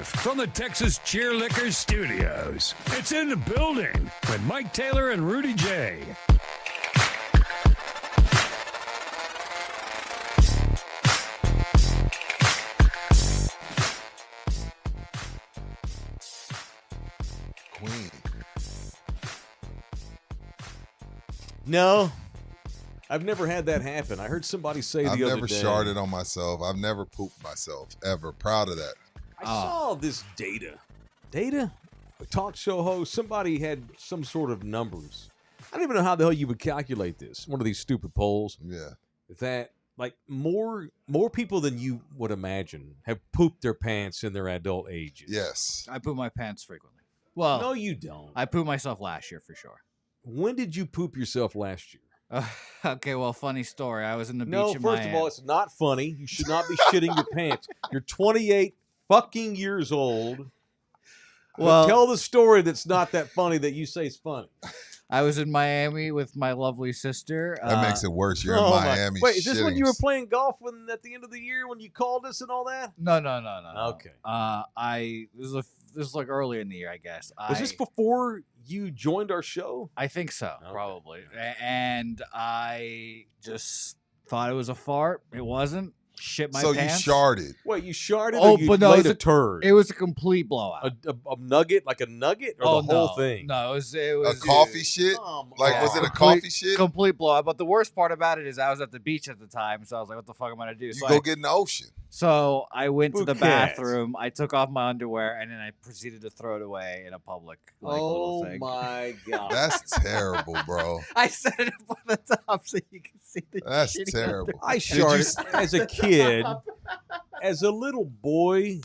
live from the Texas Cheerlickers Studios. It's in the building with Mike Taylor and Rudy J. Queen. No, I've never had that happen. I heard somebody say I've the other never day. sharted on myself. I've never pooped myself, ever. Proud of that. I saw this data. A talk show host. Somebody had some sort of numbers. I don't even know how the hell you would calculate this. One of these stupid polls. Yeah. That like more people than you would imagine have pooped their pants in their adult ages. Yes. I poop my pants frequently. Well, No, you don't. I pooped myself last year for sure. When did you poop yourself last year? Okay, well, funny story. I was in the beach No, in first Miami. of all, it's not funny. You should not be shitting your pants. You're 28 fucking years old. Well, tell the story that's not that funny that you say is funny. I was in Miami with my lovely sister. That makes it worse. You're in Oh, my- Miami. Wait, is this when you were shittings. playing golf at the end of the year when you called us and all that? No. Okay. This was like earlier in the year, I guess. Was this before you joined our show? I think so, Okay. probably. And I just thought it was a fart. It wasn't. Shit my So pants. you sharded. Wait, you sharted Oh, or you but no, laid it was a turd? It was a complete blowout. a nugget, like a nugget, or the whole thing? No, it was A coffee shit? Come Like, was on. it a coffee shit? complete blowout. But the worst part about it is I was at the beach at the time, so I was like, "What the fuck am I gonna do?" You So go get in the ocean. So I went to the Bouquet. bathroom. I took off my underwear, and then I proceeded to throw it away in a public little Oh thing. my god! That's terrible, bro. I set it up on the top so you can see the. That's shitty terrible. I Did you sharted as a kid. As a little boy,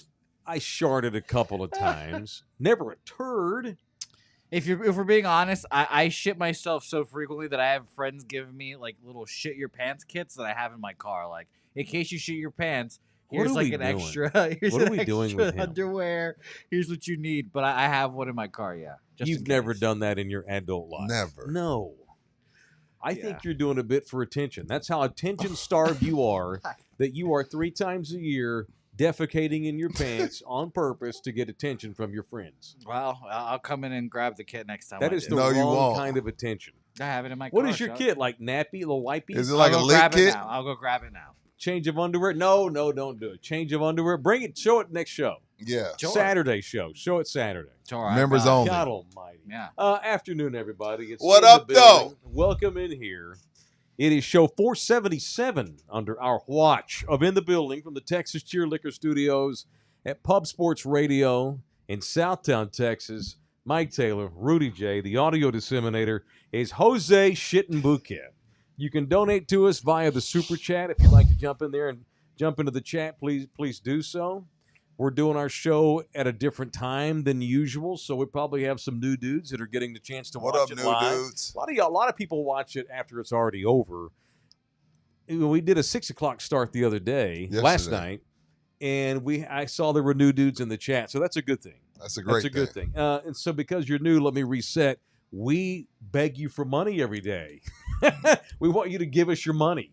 I sharted a couple of times. Never a turd. If we're being honest, I shit myself so frequently that I have friends giving me like little shit your pants kits that I have in my car. Like, in case you shit your pants, What here's are like we an doing? extra. Here's What are an we doing extra with him? underwear. Here's what you need. But I have one in my car. Yeah, just You've in never case. done that in your adult life. Never. No. I Yeah. think you're doing a bit for attention. That's how attention starved you are, that you are 3 times a year defecating in your pants on purpose to get attention from your friends. Well, I'll come in and grab the kit next time. That I is do. the No, you wrong won't. kind of attention. I have it in my car. What is your Chuck. kit? Like nappy, little wipey? Is it like a I'll go lit grab kit? it now. I'll go grab it now. Change of underwear? No, don't do it. Change of underwear. Bring it. Show it next show. Yeah. Sure. Saturday show. Show it Saturday. It's all right. Members Bye. only. God almighty. Yeah. Afternoon, everybody. It's What in the up, building. Welcome in here. It is show 477 under our watch of In the Building from the Texas Cheerlicker Studios at Pub Sports Radio in Southtown, Texas. Mike Taylor, Rudy J. The audio disseminator is Jose Shitten Bouquet. You can donate to us via the Super Chat. If you'd like to jump in there and jump into the chat, please do so. We're doing our show at a different time than usual, so we probably have some new dudes that are getting the chance to What watch up, it new live. dudes? A lot of people watch it after it's already over. We did a 6 o'clock start the other day, last Yesterday. night, and I saw there were new dudes in the chat, so that's a good thing. That's a great That's a good thing. And so because you're new, let me reset. We beg you for money every day. We want you to give us your money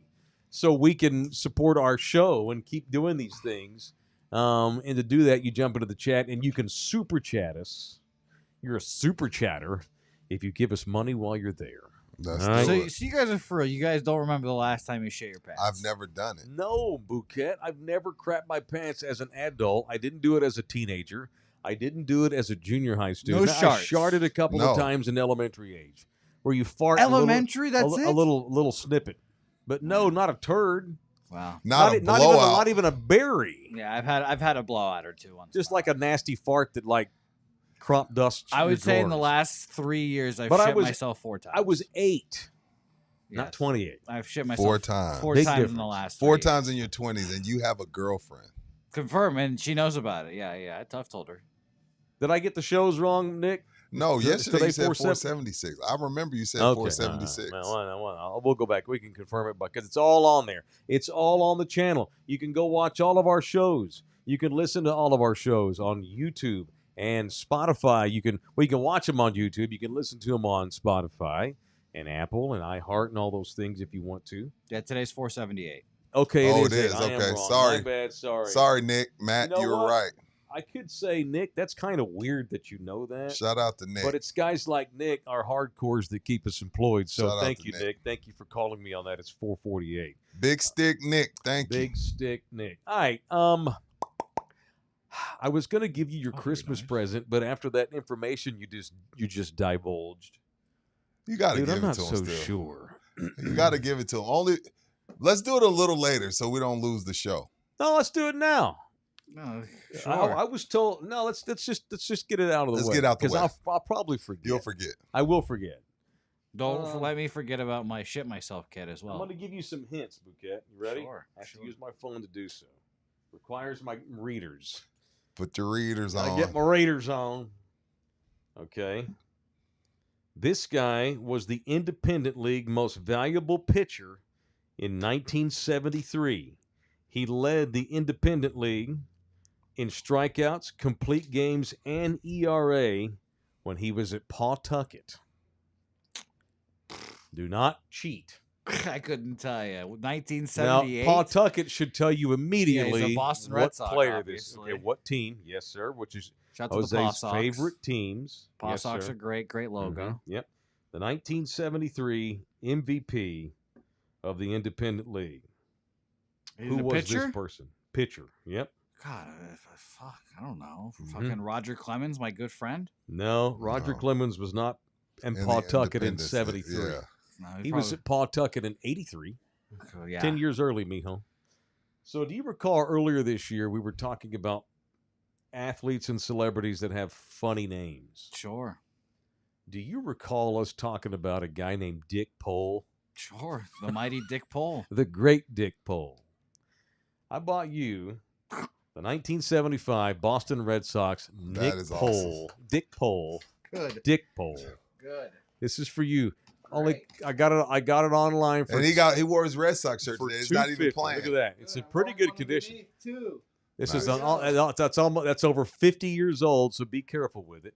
so we can support our show and keep doing these things. And to do that, you jump into the chat and you can super chat us. You're a super chatter if you give us money while you're there. That's All right. good. So you guys are for real. You guys don't remember the last time you shit your pants? I've never done it. No, Bouquet. I've never crapped my pants as an adult. I didn't do it as a teenager. I didn't do it as a junior high student. No I sharts. sharted a couple of No. times in elementary age, where you fart Elementary. a That's little, it. a little snippet, but no, not a turd, Wow. Not a not even blowout. not even a berry, Yeah, I've had a blowout or two once. just in a like a nasty fart that like crop dust. while. I would say in the drawers. last 3 years I've But I shit was- myself 4 times. I was 8, not Yes. 28. I've shit myself 4 times. 4 Big times in the difference. last 4 3 times years. in your 20s, and you have a girlfriend. Confirm, and she knows about it. Yeah. I've told her. Did I get the shows wrong, Nick? No, Today yesterday you said 470? 476. I remember you said Okay. 476. We'll go back. We can confirm it because it's all on there. It's all on the channel. You can go watch all of our shows. You can listen to all of our shows on YouTube and Spotify. You can watch them on YouTube. You can listen to them on Spotify and Apple and iHeart and all those things if you want to. Yeah, today's 478. Okay, Oh, it it is. is. I am Okay, wrong. sorry. My bad. Sorry. Sorry, Nick. Matt, You know you were what? right. I could say, Nick, that's kind of weird that you know that. Shout out to Nick. But it's guys like Nick, our hardcores, that keep us employed. So Shout out thank to you, Nick. Nick. Thank you for calling me on that. It's 448. Big Stick Nick, thank you. Big Stick Nick. All right. I was going to give you your Oh, Christmas nice. present, but after that information you just divulged, You got to dude, give I'm it not to him so still. sure. You got to give it to him. Let's do it a little later so we don't lose the show. No, let's do it now. No, I sure. was told no. Let's just get it out of the Let's way. get out the way. I'll probably forget. You'll forget. I will forget. Don't let me forget about my shit myself kit as I'm well. going to give you some hints, Bouquet. You ready? Sure, I have sure. to use my phone to do so. Requires my readers. Put your readers on. I get my readers on. Okay. This guy was the Independent League most valuable pitcher in 1973. He led the Independent League in strikeouts, complete games, and ERA when he was at Pawtucket. Do not cheat. I couldn't tell you. Now, 1978. Pawtucket should tell you immediately Boston what Red Sox, player this is. obviously. Okay, what team? Yes, sir. Which is Shout out to the Paw Jose's Sox. favorite teams. Paw Yes, Sox sir. are great logo. Mhm. Yep. The 1973 MVP of the Independent League. He's Who a was pitcher? this person? Pitcher. Yep. God, fuck, I don't know. Mhm. Fucking Roger Clemens, my good friend. No, Roger No. Clemens was not in In the Pawtucket in Independence, 73. Yeah. No, He was at Pawtucket in 83. yeah. 10 years early, mijo. So do you recall earlier this year we were talking about athletes and celebrities that have funny names? Sure, Do you recall us talking about a guy named Dick Pole? sure. The mighty Dick Pole. The great Dick Pole. I bought you the 1975 Boston Red Sox Nick is Pole. awesome. Dick Pole. Good, Dick Pole. good. This is for you. Only Great. I got it online for And he wore his Red Sox shirt for today. It's not even $2.50. playing. Look at that. It's in pretty good condition. This is Nice. that's over 50 years old, so be careful with it.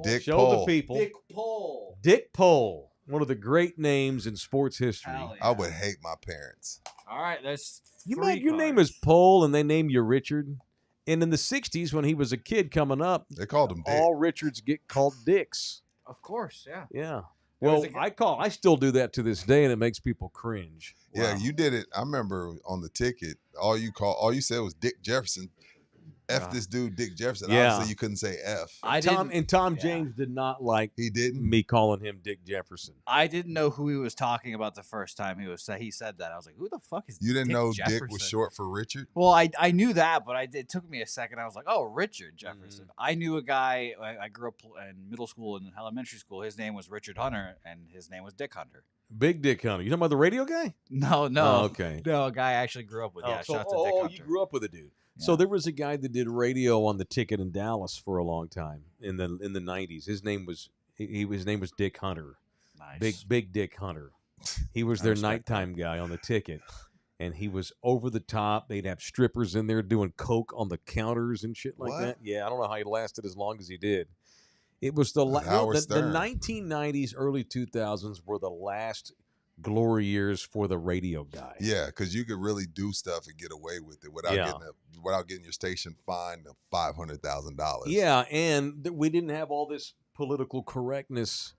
Dick Show Pole. the people. Pole. Dick Pole, one of the great names in sports history. I would hate my parents. All right, that's Your name is Pole, and they name you Richard. And in the 60s, when he was a kid coming up, They called him Dick. all Richards get called Dicks. Of course, yeah. Yeah. There was Well, a guy- I still do that to this day, and it makes people cringe. Yeah, Wow. you did it. I remember on the ticket, all you said was Dick Jefferson. F Yeah. this dude, Dick Jefferson. Yeah. Obviously, you couldn't say F. I Tom didn't. Yeah. James did not like He didn't. me calling him Dick Jefferson. I didn't know who he was talking about the first time he said that. I was like, "Who the fuck is?" You didn't Dick know Jefferson? Dick was short for Richard? Well, I knew that, but it took me a second. I was like, "Oh, Richard Jefferson." I knew a guy. I grew up in middle school and elementary school. His name was Richard Hunter, and his name was Dick Hunter. Big Dick Hunter. You talking about the radio guy? No, Oh, okay. no, a guy I actually grew up with. Yeah, so, shout out to Dick Hunter. you grew up with a dude. So Yeah. there was a guy that did radio on the ticket in Dallas for a long time in the 90s. His name was his name was Dick Hunter. Nice. Big Dick Hunter. He was I their respect that. nighttime guy on the ticket. And he was over the top. They'd have strippers in there doing coke on the counters and shit like What? that. Yeah, I don't know how he lasted as long as he did. It was the Howard the Stern. 1990s, early 2000s were the last glory years for the radio guy. Yeah, because you could really do stuff and get away with it without Yeah. getting your station fined of $500,000. Yeah, and we didn't have all this political correctness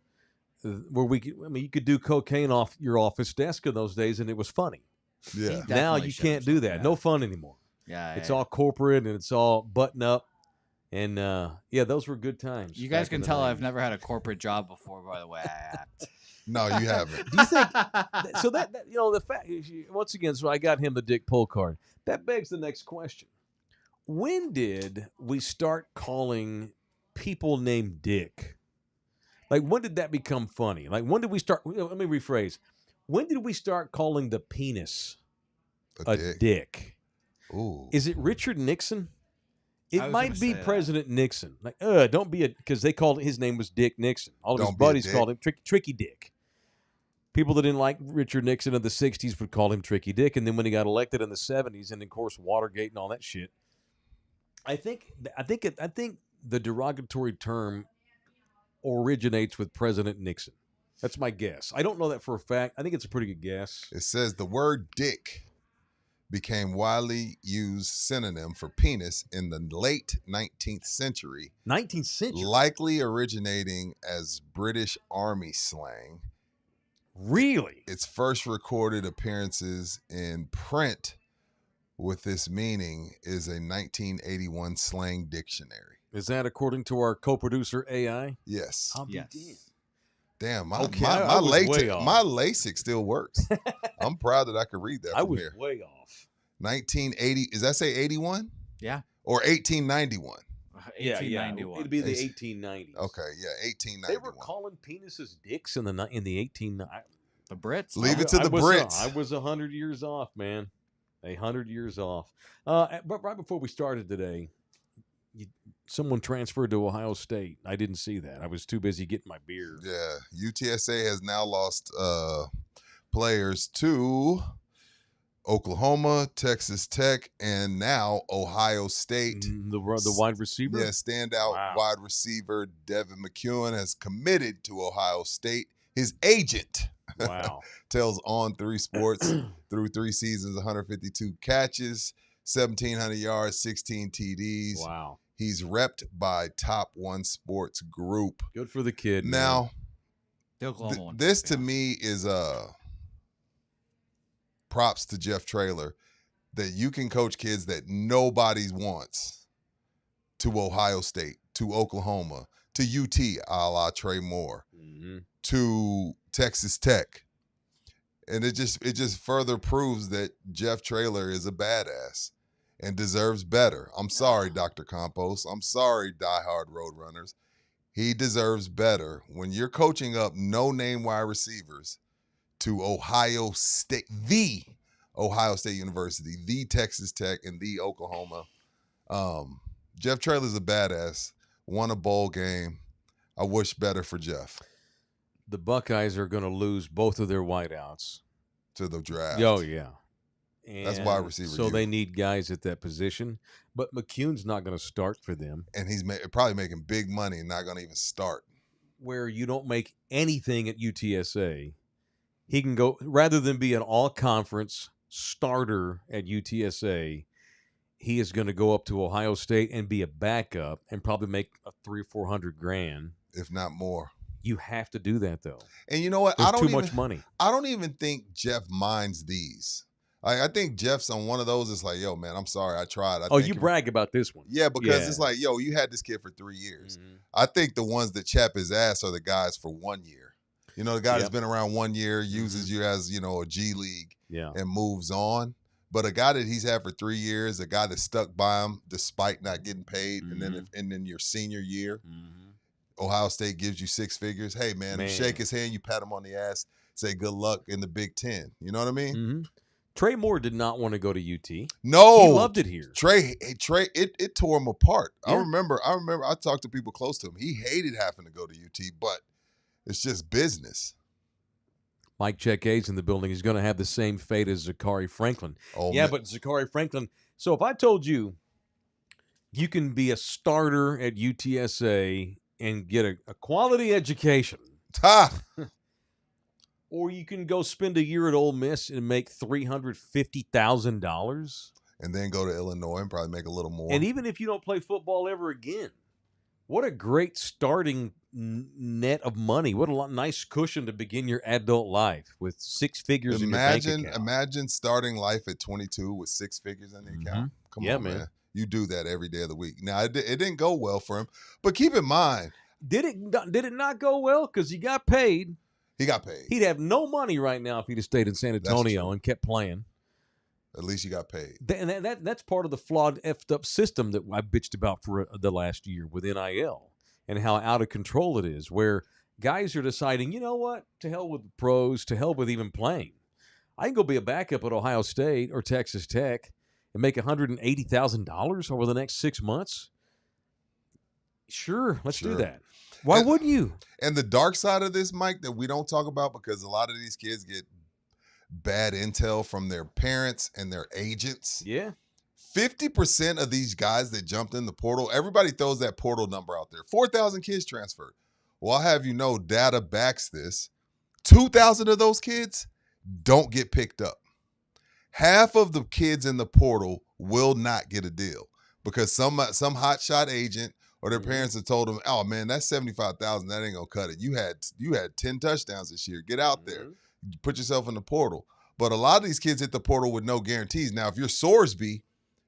where you could do cocaine off your office desk in those days, and it was funny. yeah. Now Definitely you showed can't do something, that. yeah. No fun anymore. Yeah, It's yeah. all corporate and it's all button up, and yeah, those were good times. You guys back in can the tell I've 90s. never had a corporate job before. By the way, I act. No, you haven't. Do you think so? That the fact once again, so I got him the Dick Pole card. That begs the next question: when did we start calling people named Dick? Like, when did that become funny? Like, when did we start? Let me rephrase. When did we start calling the penis A a dick. dick? Ooh. Is it Richard Nixon? I It was might gonna be say that. President Nixon. Like, don't be because they called his name was Dick Nixon. All of his Don't be a buddies dick. called him Tricky Dick. People that didn't like Richard Nixon in the 60s would call him Tricky Dick. And then when he got elected in the 70s, and of course Watergate and all that shit, I think the derogatory term originates with President Nixon. That's my guess. I don't know that for a fact. I think it's a pretty good guess. It says the word dick became widely used synonym for penis in the late 19th century, 19th century. likely originating as British Army slang. Really? Its first recorded appearances in print with this meaning is a 1981 slang dictionary. Is that according to our co-producer AI? Yes. I'll be Yes. damned. Damn, my I was way off. LASIK still works. I'm proud that I could read that I from was here. way off. 1980, is that say 81? Yeah. Or 1891? Yeah. 1891. It'd be the It's- 1890s. Okay, yeah, They 1891. were calling penises dicks in the 18. The Brits. Leave it to the Brits. I was 100 years off, man. 100 years off. But right before we started today, someone transferred to Ohio State. I didn't see that. I was too busy getting my beer. Yeah, UTSA has now lost players to Oklahoma, Texas Tech, and now Ohio State. The wide receiver. Yeah, standout Wow. wide receiver Devin McEwen has committed to Ohio State. His agent Wow. tells On3 Sports through 3 seasons, 152 catches, 1,700 yards, 16 TDs. Wow. He's repped by Top One Sports Group. Good for the kid. man. Now, The Oklahoma one. this to me is props to Jeff Traylor that you can coach kids that nobody wants to Ohio State, to Oklahoma, to UT, a la Trey Moore, Mhm. to Texas Tech. And it just further proves that Jeff Traylor is a badass and deserves better. I'm sorry, Dr. Campos. I'm sorry, diehard Roadrunners. He deserves better. When you're coaching up no-name wide receivers to Ohio State, the Ohio State University, the Texas Tech, and the Oklahoma, Jeff Traylor's a badass. Won a bowl game. I wish better for Jeff The Buckeyes are going to lose both of their wideouts. to the draft. Oh, yeah. That's wide receiver So you. they need guys at that position. But McCune's not going to start for them, And he's probably making big money and not going to even start. where you don't make anything at UTSA. He can go, rather than be an all-conference starter at UTSA, he is going to go up to Ohio State and be a backup and probably make a 300 or 400 grand. If not more. You have to do that, though. And you know what? There's too much money. I don't even think Jeff minds these. I think Jeff's on one of those. It's like, yo, man, I'm sorry, I tried. I Oh, think you brag about this one. Yeah, because Yeah. it's like, yo, you had this kid for 3 years. Mhm. I think the ones that chap his ass are the guys for 1 year. You know, the guy that's Yep. been around 1 year, uses you as, a G League Yeah. and moves on. But a guy that he's had for 3 years, a guy that stuck by him despite not getting paid, and then your senior year, Mhm. Ohio State gives you 6 figures. Hey, man, you Man. shake his hand, you pat him on the ass, say good luck in the Big Ten. You know what I mean? Mhm. Trey Moore did not want to go to UT. No, He loved it here. Trey, it tore him apart. I Yeah. remember. I talked to people close to him. He hated having to go to UT, but it's just business. Mike Check A's in the building. He's going to have the same fate as Zachary Franklin. Oh, Yeah, man. but Zachary Franklin. So if I told you you can be a starter at UTSA and get a quality education, Ha! or you can go spend a year at Ole Miss and make $350,000, And then go to Illinois and probably make a little more. and even if you don't play football ever again, what a great starting net of money! What a nice cushion to begin your adult life with 6 figures in your bank account. Imagine starting life at 22 with 6 figures in the account. Come Yeah, on, man. man. You do that every day of the week. Now it didn't go well for him, but keep in mind Did it not go well? Because he got paid. he got paid. He'd have no money right now if he'd have stayed in San Antonio true. and kept playing. At least you got paid. And that's part of the flawed, effed up system that I bitched about for the last year with NIL and how out of control it is, where guys are deciding, you know what, to hell with the pros, to hell with even playing. I can go be a backup at Ohio State or Texas Tech and make $180,000 over the next 6 months. Sure, let's do Sure. that. Why And- wouldn't you? And the dark side of this, Mike, that we don't talk about because a lot of these kids get bad intel from their parents and their agents. Yeah. 50% of these guys that jumped in the portal, everybody throws that portal number out there. 4,000 kids transferred. Well, I'll have you know, data backs this. 2,000 of those kids don't get picked up. half of the kids in the portal will not get a deal because some hotshot agent or their parents have told them, "Oh man, that's 75,000. That ain't gonna cut it. You had 10 touchdowns this year. Get out there, put yourself in the portal." But a lot of these kids hit the portal with no guarantees. Now, if you're Sorsby,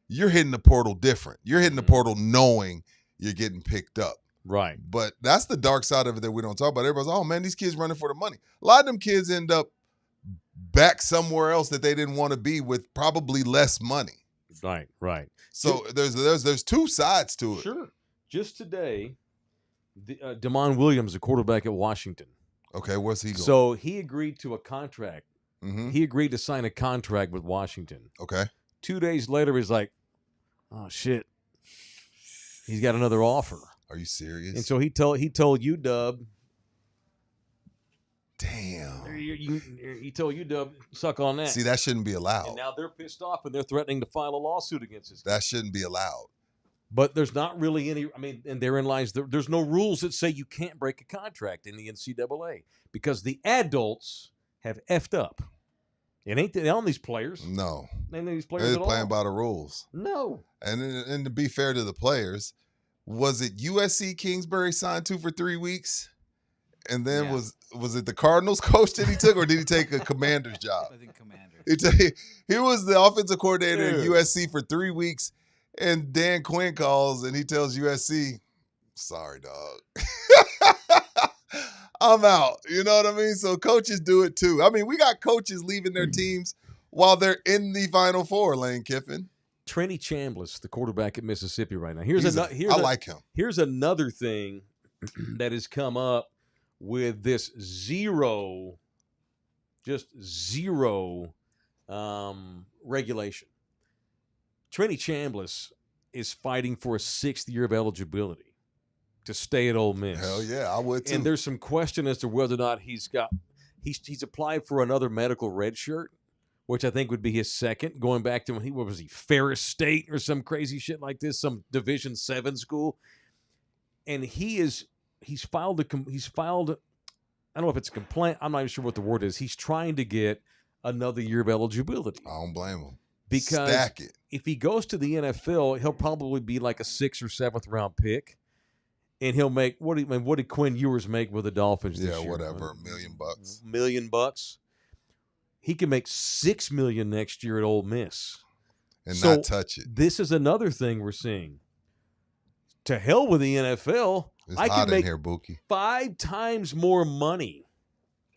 you're hitting the portal different. You're hitting the portal knowing you're getting picked up. Right. But that's the dark side of it that we don't talk about. Everybody's like, "Oh man, these kids running for the money." A lot of them kids end up back somewhere else that they didn't want to be with probably less money. Right. So there's two sides to it. Sure. Just today, Damon Williams, the quarterback at Washington. Okay, where's he going? So he agreed to a contract. Mm-hmm. He agreed to sign a contract with Washington. Okay. 2 days later, he's like, "Oh shit, he's got another offer." Are you serious? And so he told UW, damn. He told UW, "Suck on that." See, that shouldn't be and allowed. now they're pissed off and they're threatening to file a lawsuit against us. That shouldn't be allowed. But there's not really any. I mean, and therein lies there's no rules that say you can't break a contract in the NCAA because the adults have effed up. It ain't on these players. No. Ain't these players They're at playing all. by the rules. No. And to be fair to the players, was it USC Kingsbury signed 2 for 3 weeks? And then Yeah. was it the Cardinals coach that he took, or did he take a commander's job? I think Commander. He was the offensive coordinator at Dude. USC for 3 weeks, and Dan Quinn calls and he tells USC, "Sorry, dog. I'm out." You know what I mean? So coaches do it too. I mean, we got coaches leaving their teams while they're in the Final Four, Lane Kiffin. Trenny Chambliss, the quarterback at Mississippi right now. I like him. Here's another thing that has come up with this zero regulation. Trenny Chambliss is fighting for a 6th year of eligibility to stay at Ole Miss. Hell yeah, I would too. And there's some question as to whether or not he's applied for another medical red shirt, which I think would be his second, going back to what was he, Ferris State or some crazy shit like this, some Division 7 school. And he's filed, I don't know if it's a complaint, I'm not even sure what the word is. He's trying to get another year of eligibility. I don't blame him. Because Stack it. if he goes to the NFL, he'll probably be like a 6th or 7th round pick. And he'll make, what did Quinn Ewers make with the Dolphins this Yeah, year? whatever, $1 million. $1 million. He can make $6 million next year at Ole Miss. And So, not touch it. This is another thing we're seeing. To hell with the NFL. It's I hot can in make here, Buki. 5 times more money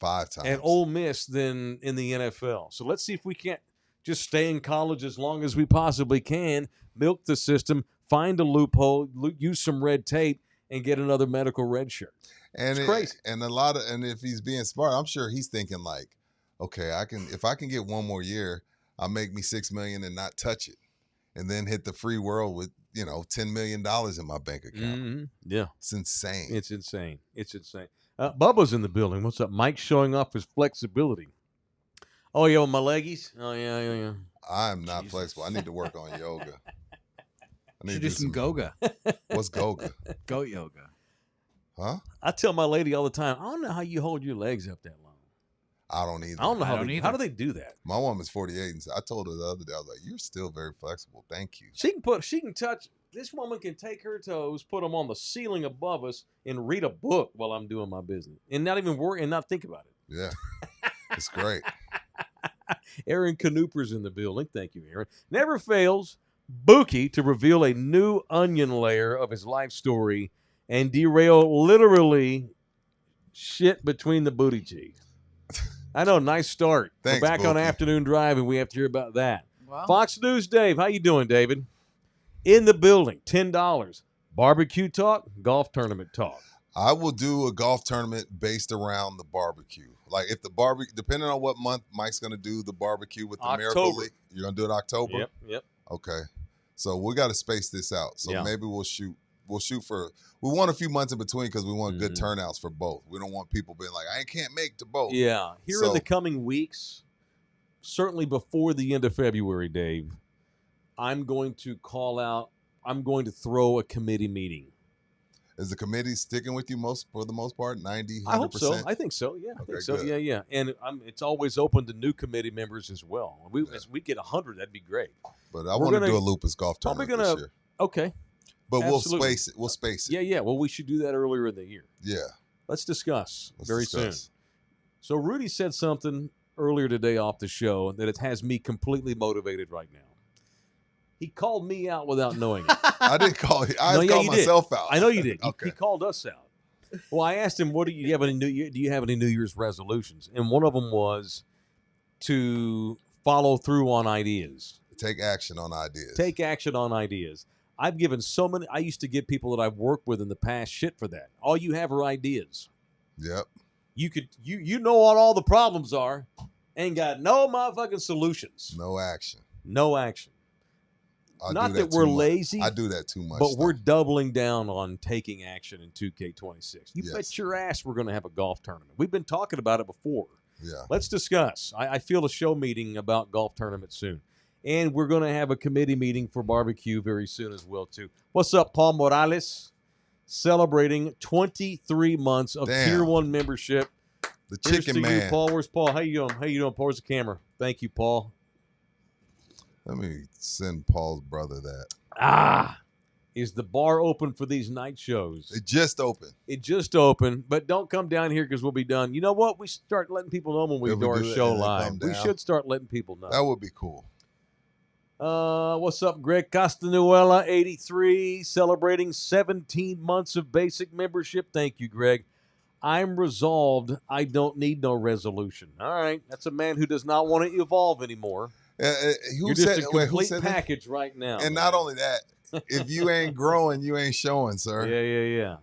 5 times. at Ole Miss than in the NFL. So let's see if we can't just stay in college as long as we possibly can, milk the system, find a loophole, use some red tape, and get another medical red shirt. And It's crazy. And if he's being smart, I'm sure he's thinking like, okay, if I can get one more year, I'll make me $6 million and not touch it, and then hit the free world with $10 million in my bank account. Mm-hmm. Yeah, It's insane. it's insane. It's insane. Bubba's in the building. What's up? Mike's showing off his flexibility. Oh, yeah, with my leggies? Oh, yeah. I am not Jesus. flexible. I need to work on yoga. I need Should to do some Goga. What's Goga? Goat yoga. Huh? I tell my lady all the time, I don't know how you hold your legs up that long. I don't either. I don't know I how don't how either. do they do that? My woman's 48, and I told her the other day, I was like, "You're still very flexible. Thank you." She can touch. This woman can take her toes, put them on the ceiling above us, and read a book while I'm doing my business, and not even worry and not think about it. Yeah, it's great. Aaron Canooper's in the building. Thank you, Aaron. Never fails Buki to reveal a new onion layer of his life story and derail literally shit between the booty cheeks. I know, nice start. Thanks, We're back on Buki. Afternoon Drive, and we have to hear about that. Well, Fox News Dave, how you doing, David? In the building, $10. Barbecue talk, golf tournament talk. I will do a golf tournament based around the barbecue. Like if the barbecue, depending on what month Mike's going to do the barbecue with the Miracle October. League. You're going to do it October? Yep. Okay. So we got to space this out. So Yeah. maybe we'll shoot for, we want a few months in between because we want good Mhm. turnouts for both. We don't want people being like, I can't make to both. Yeah. Here in So- the coming weeks, certainly before the end of February, Dave, I'm going to throw a committee meeting. Is the committee sticking with you for the most part? 90, 100%? I hope so. I think so. Yeah, I Okay, think so. good. Yeah. And it's always open to new committee members as well. As we get 100, that'd be great. But I We're want to gonna- do a lupus golf Probably tournament this year. Okay. But absolutely. we'll space it. We'll space it. Yeah. Well, we should do that earlier in the year. Yeah. Let's discuss Let's very discuss. soon. So Rudy said something earlier today off the show that it has me completely motivated right now. He called me out without knowing it. I didn't call you. I No, yeah, called you did. myself out. I know you did. Okay. He called us out. Well, I asked him, "Do you have any do you have any New Year's resolutions?" And one of them was to follow through on ideas. Take action on ideas. Take action on ideas. I've given so many. I used to give people that I've worked with in the past shit for that. All you have are ideas. Yep. You know what all the problems are, ain't got no motherfucking solutions. No action. No action. I Not do that too we're much. lazy. I do that too much. But though. we're doubling down on taking action in 2K26. You Yes. bet your ass we're going to have a golf tournament. We've been talking about it before. Yeah. Let's discuss. I feel a show meeting about golf tournament soon. And we're going to have a committee meeting for barbecue very soon as well, too. What's up, Paul Morales? Celebrating 23 months of Damn. Tier 1 membership. The Here's chicken to you, man. Paul. Where's Paul? How you doing? How you doing, Paul? Where's the camera? Thank you, Paul. Let me send Paul's brother that. Is the bar open for these night shows? It just opened. It just opened, but don't come down here because we'll be done. You know what? We start letting people know when we If do we our do it show and they live. come We down. should start letting people know. That would be cool. What's up, Greg Castanuela, 83, celebrating 17 months of basic membership. Thank you, Greg. I'm resolved. I don't need no resolution. All right. That's a man who does not want to evolve anymore. Who You're said, just a wait, who complete said that? package right now. And man. not only that, if you ain't growing, you ain't showing, sir. Yeah.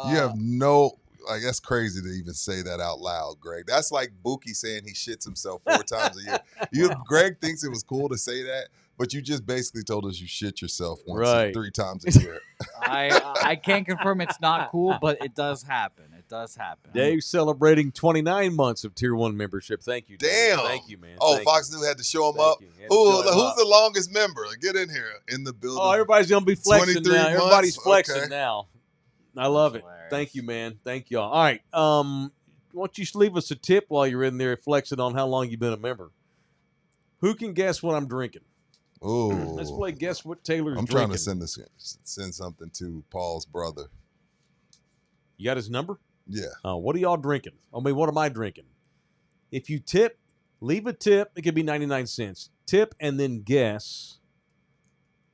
You have no, like, that's crazy to even say that out loud, Greg. That's like Buki saying he shits himself 4 times a year. Greg thinks it was cool to say that, but you just basically told us you shit yourself once, Right. 3 times a year. I can't confirm it's not cool, but it does happen. It does happen. Dave celebrating 29 months of Tier 1 membership. Thank you, Dave. Damn. Thank you, man. Oh, Thank Fox you. News had to show him Thank up. you. Had to show him Who's up. the longest member? Get in here in the building. Oh, everybody's going to be flexing 23 now. Everybody's months? flexing Okay. now. I love it. Hilarious. Thank you, man. Thank y'all. All right. Why don't you leave us a tip while you're in there flexing on how long you've been a member? Who can guess what I'm drinking? Ooh. Let's play Guess What Taylor's I'm Drinking. trying to send something to Paul's brother. You got his number? Yeah. What are y'all drinking? I mean, what am I drinking? If you tip, leave a tip. It could be 99 cents. Tip and then guess.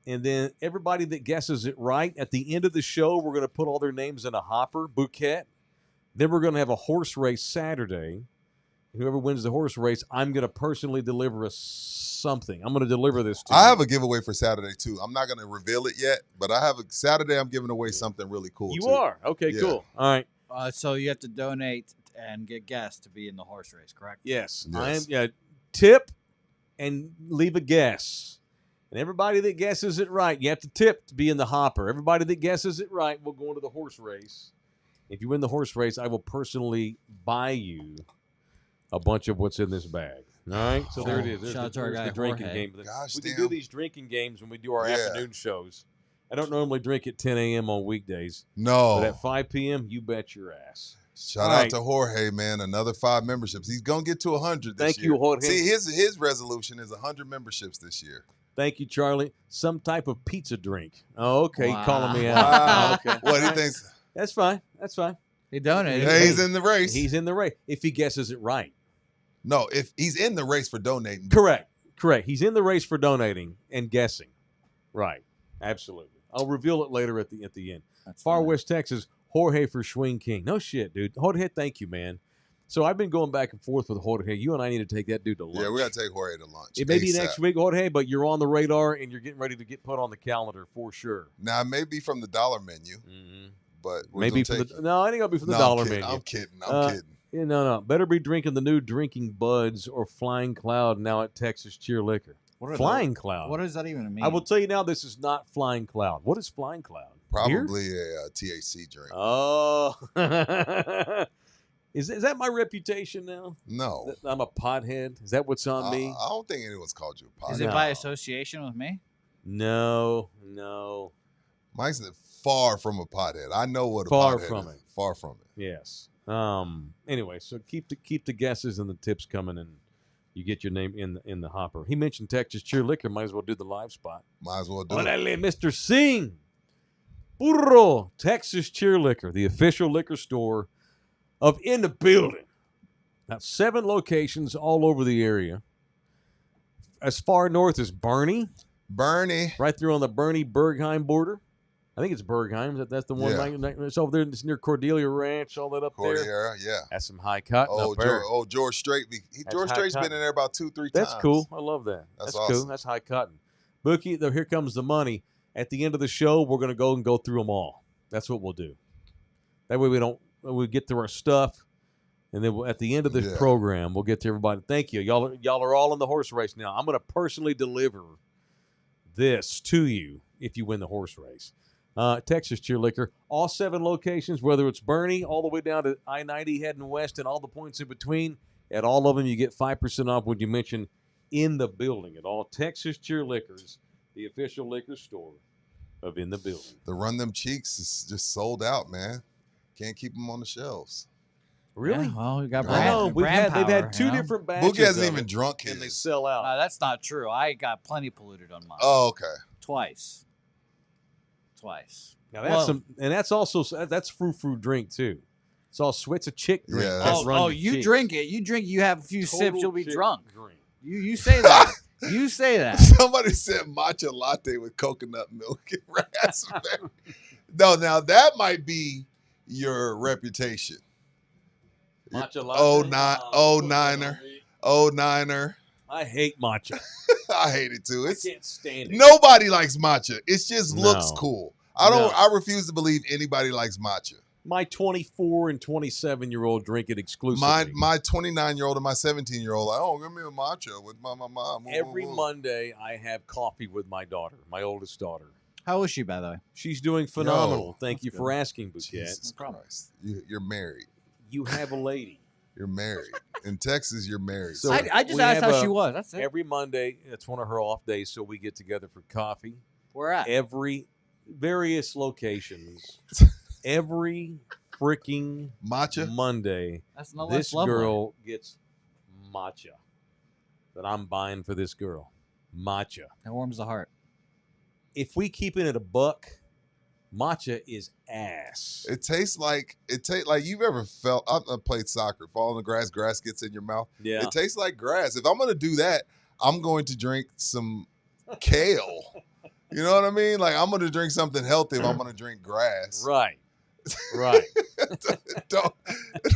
And then everybody that guesses it right, at the end of the show, we're going to put all their names in a hopper, bouquet. Then we're going to have a horse race Saturday. Whoever wins the horse race, I'm going to personally deliver something. I'm going to deliver this to you. I have a giveaway for Saturday too. I'm not going to reveal it yet, but I have a Saturday. I'm giving away something really cool. You too. are? Okay, Yeah. cool. All right. So you have to donate and get guests to be in the horse race, correct? Yes. Yes. I am. Yeah. Tip and leave a guess. And everybody that guesses it right, you have to tip to be in the hopper. Everybody that guesses it right will go into the horse race. If you win the horse race, I will personally buy you a bunch of what's in this bag. All right? So there it is. There's, Shout out to our there's guy, the drinking Jorge. game. Gosh, we can damn. do these drinking games when we do our Yeah. afternoon shows. I don't normally drink at 10 a.m. on weekdays. No. But at 5 p.m., you bet your ass. Shout All out right. to Jorge, man. Another 5 memberships. He's gonna get to 100 this Thank year. you, Jorge. See, his resolution is 100 memberships this year. Thank you, Charlie. Some type of pizza drink. Oh, okay. Wow. You calling me out. Wow. Okay. What he All right. thinks? That's fine. That's fine. He donated. Yeah, he's in the race. He's in the race. If he guesses it right. No, if he's in the race for donating. Correct. He's in the race for donating and guessing. Right. Absolutely. I'll reveal it later at the end. That's Far fine. West Texas, Jorge for Swing King. No shit, dude. Jorge, thank you, man. So I've been going back and forth with Jorge. You and I need to take that dude to lunch. Yeah, we gotta take Jorge to lunch. It may be ASAP. next week, Jorge, but you're on the radar and you're getting ready to get put on the calendar for sure. Now it may be from the dollar menu, Mm-hmm. but we're Maybe gonna for take the no, I think it'll be for the No, dollar I'm kidding. menu. I'm kidding. Yeah, no. Better be drinking the new Drinking Buds or Flying Cloud now at Texas Cheer Liquor. What are Flying Cloud. What does that even mean? I will tell you now, this is not Flying Cloud. What is Flying Cloud? Beer? Probably a THC drink. Oh. Is that my reputation now? No, That I'm a pothead? Is that what's on me? I don't think anyone's called you a Is pot. it by No. association with me? No. Mike's far from a pothead. I know what a Far pothead from is. it. Far from it. Yes. Anyway, so keep the guesses and the tips coming, and you get your name in the hopper. He mentioned Texas Cheer Liquor. Might as well do the live spot. Might as well do it. Órale, Mr. Singh. Burro, Texas Cheer Liquor, the official liquor store of In the Building. Now, 7 locations all over the area. As far north as Bernie, Bernie. right through on the Bernie-Bergheim border. I think it's Bergheim. That's the one. Yeah. It's over there. It's near Cordelia Ranch, all that up there. Cordillera, yeah. That's some high cotton Oh, up there. George Strait. George high Strait's been cotton. in there about 2-3 times. That's cool. I love that. That's cool. awesome. That's high cotton. Bookie, here comes the money. At the end of the show, we're going to go through them all. That's what we'll do. That way we get through our stuff, and then at the end of this program, we'll get to everybody. Thank you. Y'all are all in the horse race now. I'm going to personally deliver this to you if you win the horse race. Texas Cheer Liquor, all 7 locations, whether it's Bernie all the way down to I-90 heading west and all the points in between. At all of them, you get 5% off when you mention In the Building at all Texas Cheer Liquors, the official liquor store of In the Building. The Run Them Cheeks is just sold out, man. Can't keep them on the shelves. Really? Yeah, well, we got I brand, know. brand They've power, had 2 you know? different batches. Boogie hasn't of even it, drunk and they his. sell out. That's not true. I got plenty polluted on mine. Oh, okay. Twice. Now that's that's frou-frou drink too. It's all it's a chick drink. Yeah, That's Run Your you Cheeks. drink it. You have a few Total sips, you'll be chick drunk. drink. You say that. You say that. Somebody said matcha latte with coconut milk and raspberry. No, now that might be your reputation. Matcha Oh, latte? niner. Oh, niner. I hate matcha. I hate it too. I can't stand it. Nobody likes matcha. It just looks No. cool. No. I refuse to believe anybody likes matcha. My 24 and 27-year-old drink it exclusively. My 29-year-old and my 17-year-old, like, oh, give me a matcha with my mom. Every Monday, I have coffee with my daughter, my oldest daughter. How is she, by the way? She's doing phenomenal. Yo, Thank that's you good. for asking, Bouquet. Jesus Christ. You're married. You have a lady. You're married. In Texas, you're married. So I just we asked have how she was. That's it. Every Monday, it's one of her off days, so we get together for coffee. Where at? Every various locations. Every freaking matcha? Monday, That's no this less lovely. girl gets matcha that I'm buying for this girl. Matcha. That warms the heart. If we keep it at $1, matcha is ass. It tastes like you've ever felt. I played soccer, fall in the grass gets in your mouth. Yeah. It tastes like grass. If I'm gonna do that, I'm going to drink some kale. You know what I mean? Like I'm gonna drink something healthy if I'm gonna drink grass. Right. Right. don't,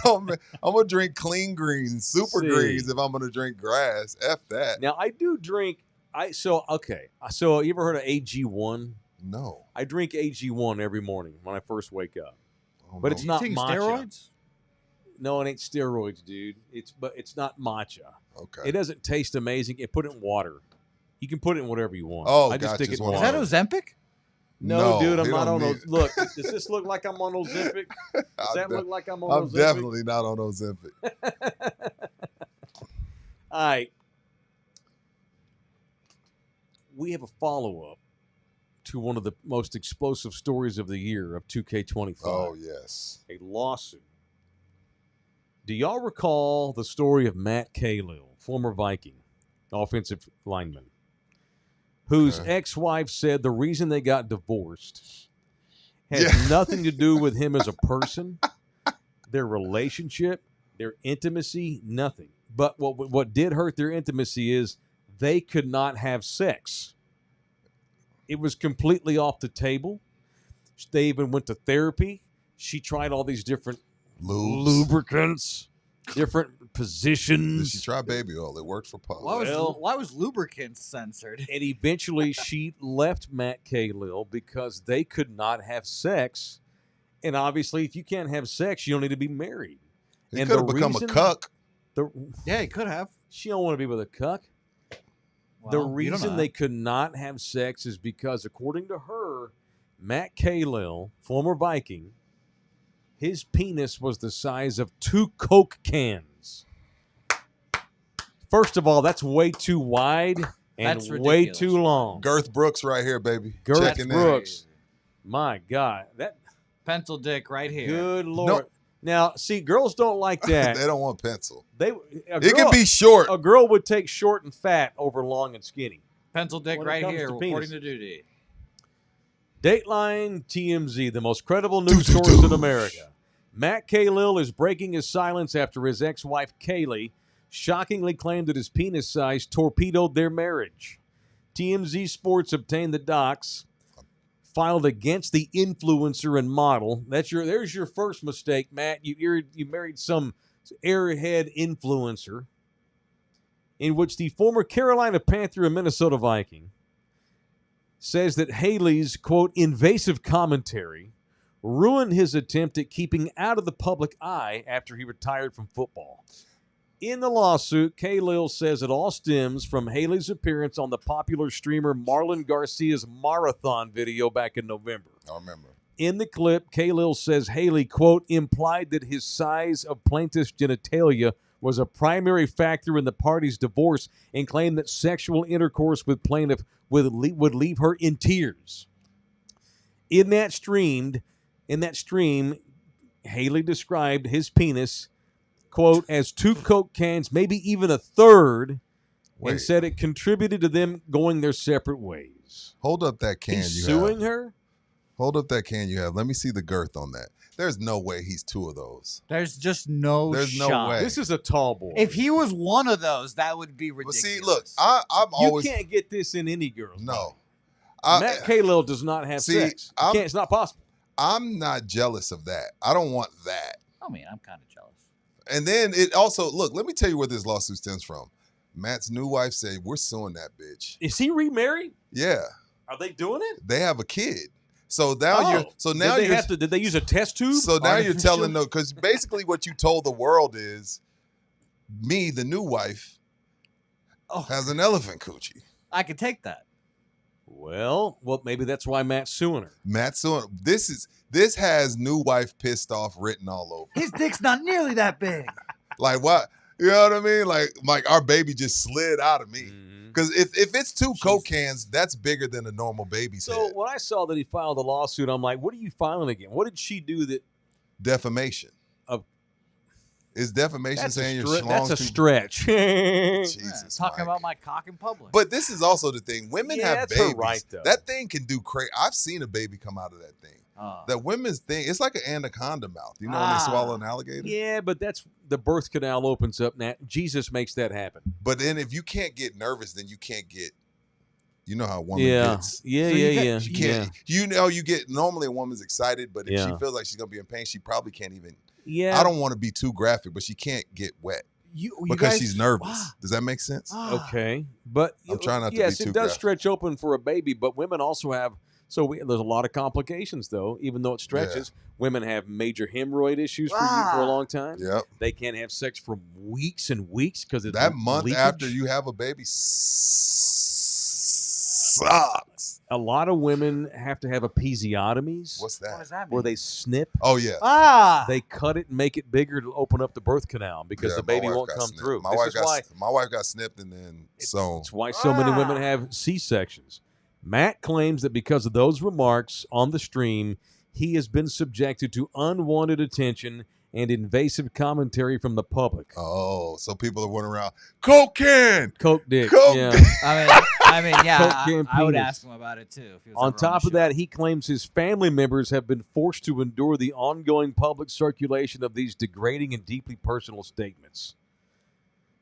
I'm gonna drink clean greens, super See. greens if I'm gonna drink grass. F that. Now I do drink. So you ever heard of AG1? No. I drink AG1 every morning when I first wake up. Oh, But no. it's You not taking matcha. steroids? No, it ain't steroids, dude. It's not matcha. Okay. It doesn't taste amazing. It put it in water. You can put it in whatever you want. Oh, I just gotcha. stick it Just in one Is water. that Ozempic? No, dude, I'm he not don't on need those. Look, does this look like I'm on Ozempic? Does that look like I'm on I'm Ozempic? definitely not on Ozempic. All right. We have a follow-up to one of the most explosive stories of the year of 2K25. Oh yes. A lawsuit. Do y'all recall the story of Matt Kalil, former Viking, offensive lineman, whose Okay. ex-wife said the reason they got divorced had Yeah. nothing to do with him as a person, their relationship, their intimacy, nothing. But what did hurt their intimacy is they could not have sex. It was completely off the table. They even went to therapy. She tried all these different Lubes. lubricants, different Did positions. she try baby oil? It worked for Pug. Why was lubricants censored? And eventually she left Matt Kalil because they could not have sex. And obviously, if you can't have sex, you don't need to be married. He and could have the become reason- a cuck. Yeah, he could have. She don't want to be with a cuck. The Well, you don't reason know they that. could not have sex is because, according to her, Matt Kalil, former Viking, his penis was the size of 2 Coke cans. First of all, that's way too wide and That's way ridiculous. too long. Girth Brooks right here, baby. Girth Checking in. Brooks. My God, that Pencil dick right here. good Lord. Now, see, girls don't like that. They don't want pencil. It Can be short. A girl would take short and fat over long and skinny. Pencil dick When it right comes here, to reporting penises. to duty. Dateline TMZ, the most credible news source in America. Matt Kalil is breaking his silence after his ex-wife Kaylee shockingly claimed that his penis size torpedoed their marriage. TMZ Sports obtained the docs, filed against the influencer and model. There's your first mistake, Matt. You married some airhead influencer, in which the former Carolina Panther and Minnesota Viking says that Haley's, quote, invasive commentary ruined his attempt at keeping out of the public eye after he retired from football. In the lawsuit, Kalil says it all stems from Haley's appearance on the popular streamer Marlon Garcia's marathon video back in November. I remember. In the clip, Kalil says Haley, quote, implied that his size of plaintiff's genitalia was a primary factor in the party's divorce and claimed that sexual intercourse with plaintiff would leave her in tears. In that stream, Haley described his penis, quote, as 2 Coke cans, maybe even a third, and said it contributed to them going their separate ways. Hold up that can He's you suing have. her? Hold up that can you have. Let me see the girth on that. There's no way he's 2 of those. There's just no There's no shot. way. This is a tall boy. If he was one of those, that would be But ridiculous. see, look, I'm you always can't get this in any girl's no. body. Matt Kalil does not have see, sex. It's not possible. I'm not jealous of that. I don't want that. I mean, I'm kind of jealous. And then it also look. Let me tell you where this lawsuit stems from. Matt's new wife said, "We're suing that bitch." Is he remarried? Yeah, Are they doing it? they have a kid. So now Did they use a test tube? So now you're Artificial? telling them, because basically what you told the world is, me, the new wife, has an elephant coochie. I could take that. Well, maybe that's why Matt's suing her. Matt suing. This has new wife pissed off written all over. His dick's not nearly that big. Like what? You know what I mean? Like our baby just slid out of me. Mm-hmm. Because if it's 2 Coke cans, that's bigger than a normal baby's So head. when I saw that he filed a lawsuit, I'm like, what are you filing again? What did she do that? Defamation. Is defamation saying your schlong's That's a too- stretch. Jesus, Talking Mike. about my cock in public. But this is also the thing. Women Yeah, have that's her babies. right, though. That thing can do crazy. I've seen a baby come out of that thing. That women's thing, it's like an anaconda mouth. You know when they swallow an alligator? Yeah, but that's the birth canal opens up now. Jesus makes that happen. But then if you can't get nervous, then you can't get, you know how a woman Yeah. gets. Yeah, So you yeah, got- yeah. She can't, you know, you get, normally a woman's excited, but if she Yeah. feels like she's going to be in pain, she probably can't even, Yeah. I don't want to be too graphic, but she can't get wet you because guys- she's nervous. Wow. Does that make sense? Okay, but I'm trying not to yes, be too it does graphic. stretch open for a baby, but women also have. There's a lot of complications, though. Even though it stretches, women have major hemorrhoid issues for a long time. Yep. They can't have sex for weeks and weeks because it's That month leakage. after you have a baby sucks. A lot of women have to have episiotomies, What's What that? does that mean? where they snip. Oh, yeah. They cut it and make it bigger to open up the birth canal because Yeah, the my baby wife won't got come snipped. through. My This wife is got why my wife got snipped and then sewn. That's why so many women have C-sections. Matt claims that because of those remarks on the stream, he has been subjected to unwanted attention and invasive commentary from the public. Oh, so people are running around, Coke can! Coke dick. Coke yeah. dick. I mean, yeah, Coke I can would penis. ask him about it too. If he was On ever top the of that, show. he claims his family members have been forced to endure the ongoing public circulation of these degrading and deeply personal statements.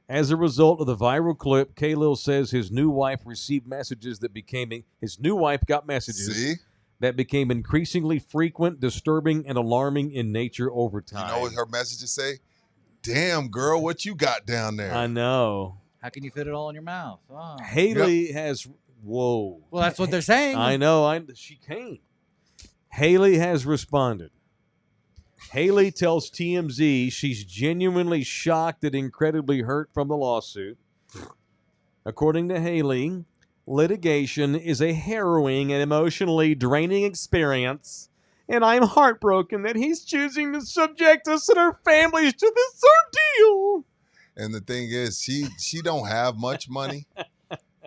As a result of the viral clip, Kalil says his new wife received messages that became his new wife got messages See? that became increasingly frequent, disturbing, and alarming in nature over You time. know what her messages say? Damn, girl, what you got down there? I know. How can you fit it all in your mouth? Oh. Haley has whoa. Well, that's what they're saying. I know. She came. Haley has responded. Haley tells TMZ she's genuinely shocked and incredibly hurt from the lawsuit. According to Haley, litigation is a harrowing and emotionally draining experience, and I'm heartbroken that he's choosing to subject us and our families to this ordeal. And the thing is, she don't have much money,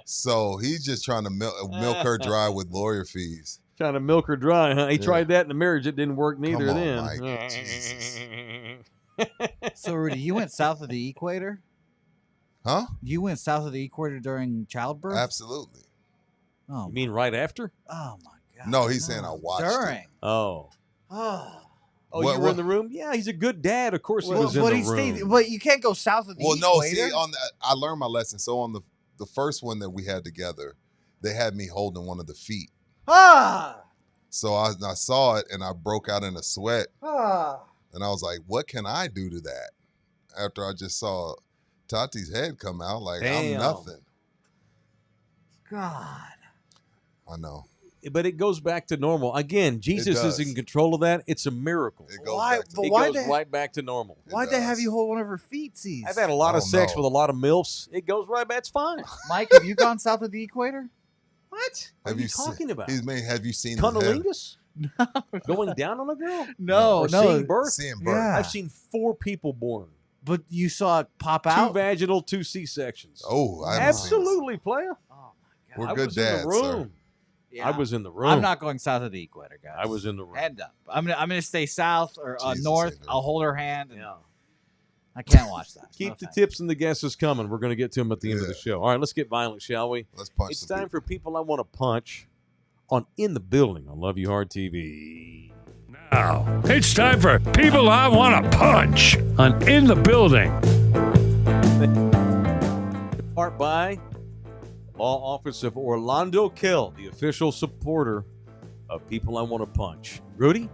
so he's just trying to milk her dry with lawyer fees. Trying to milk her dry, huh? He tried that in the marriage. It didn't work neither Come on, then. Mike. Jesus. So, Rudy, you went south of the equator? Huh? You went south of the equator during childbirth? Absolutely. Oh, You mean right after? oh my God. No, he's saying I watched it. During. Oh. Oh. Oh, What- you were in what- the room? Yeah, he's a good dad. Of course he Well, was in but the he room. stayed. But you can't go south of the Well, equator. no, see, I learned my lesson. So on the first one that we had together, they had me holding one of the feet. Ah. So I saw it and I broke out in a sweat. Ah. And I was like, what can I do to that? After I just saw Tati's head come out, like, Damn. I'm nothing. God. I know. But it goes back to normal. Again, Jesus is does. in control of that. It's a miracle. It goes Why- back to but It why goes the- right back to normal. It Why'd they have does. you hold one of her feetsies? I've had a lot of Oh, sex no. with a lot of MILFs. It goes right back. It's fine. Mike, have you gone south of the equator? What? What Have are you seen- talking about? Have you seen his head? Cunnilingus? Going down on a girl? No, Or no. seeing birth? Seeing birth. Yeah. I've seen 4 people born. But you saw it pop 2 out? vaginal, 2 C-sections. Oh, I haven't seen this. Absolutely, player. Oh, my God. We're I good was in dads, the sir. room. Yeah. I was in the room. I'm not going south of the equator, guys. I was in the room. Hand up. I'm gonna stay south or Jesus, north. Andrew. I'll hold her hand. And Yeah. I can't watch that. Keep No the thanks. tips and the guesses coming. We're going to get to them at the end of the Yeah. show. All right, let's get violent, shall we? Let's punch It's some time people. for People I Want to Punch on In the Building on Love You Hard TV. Now, it's time for People I Want to Punch on In the Building. Part by Law Office of Orlando Kell, the official supporter of People I Want to Punch. Rudy,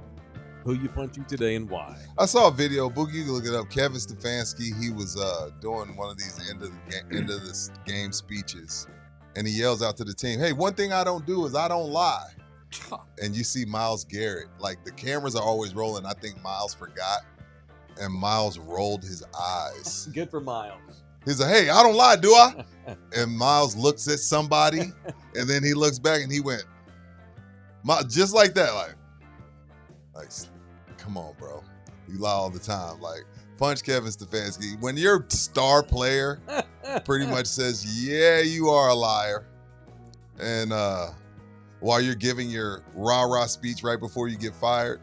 who you punching today and why? I saw a video, Boogie, you can look it up. Kevin Stefanski, he was doing one of these end of this game speeches, and he yells out to the team, "Hey, one thing I don't do is I don't lie." And you see Myles Garrett, like the cameras are always rolling. I think Myles forgot, and Myles rolled his eyes. Good for Miles. He's like, "Hey, I don't lie, do I?" And Myles looks at somebody, and then he looks back and he went, just like that, like, come on, bro. You lie all the time. Like, punch Kevin Stefanski. When your star player pretty much says, yeah, you are a liar, and while you're giving your rah-rah speech right before you get fired,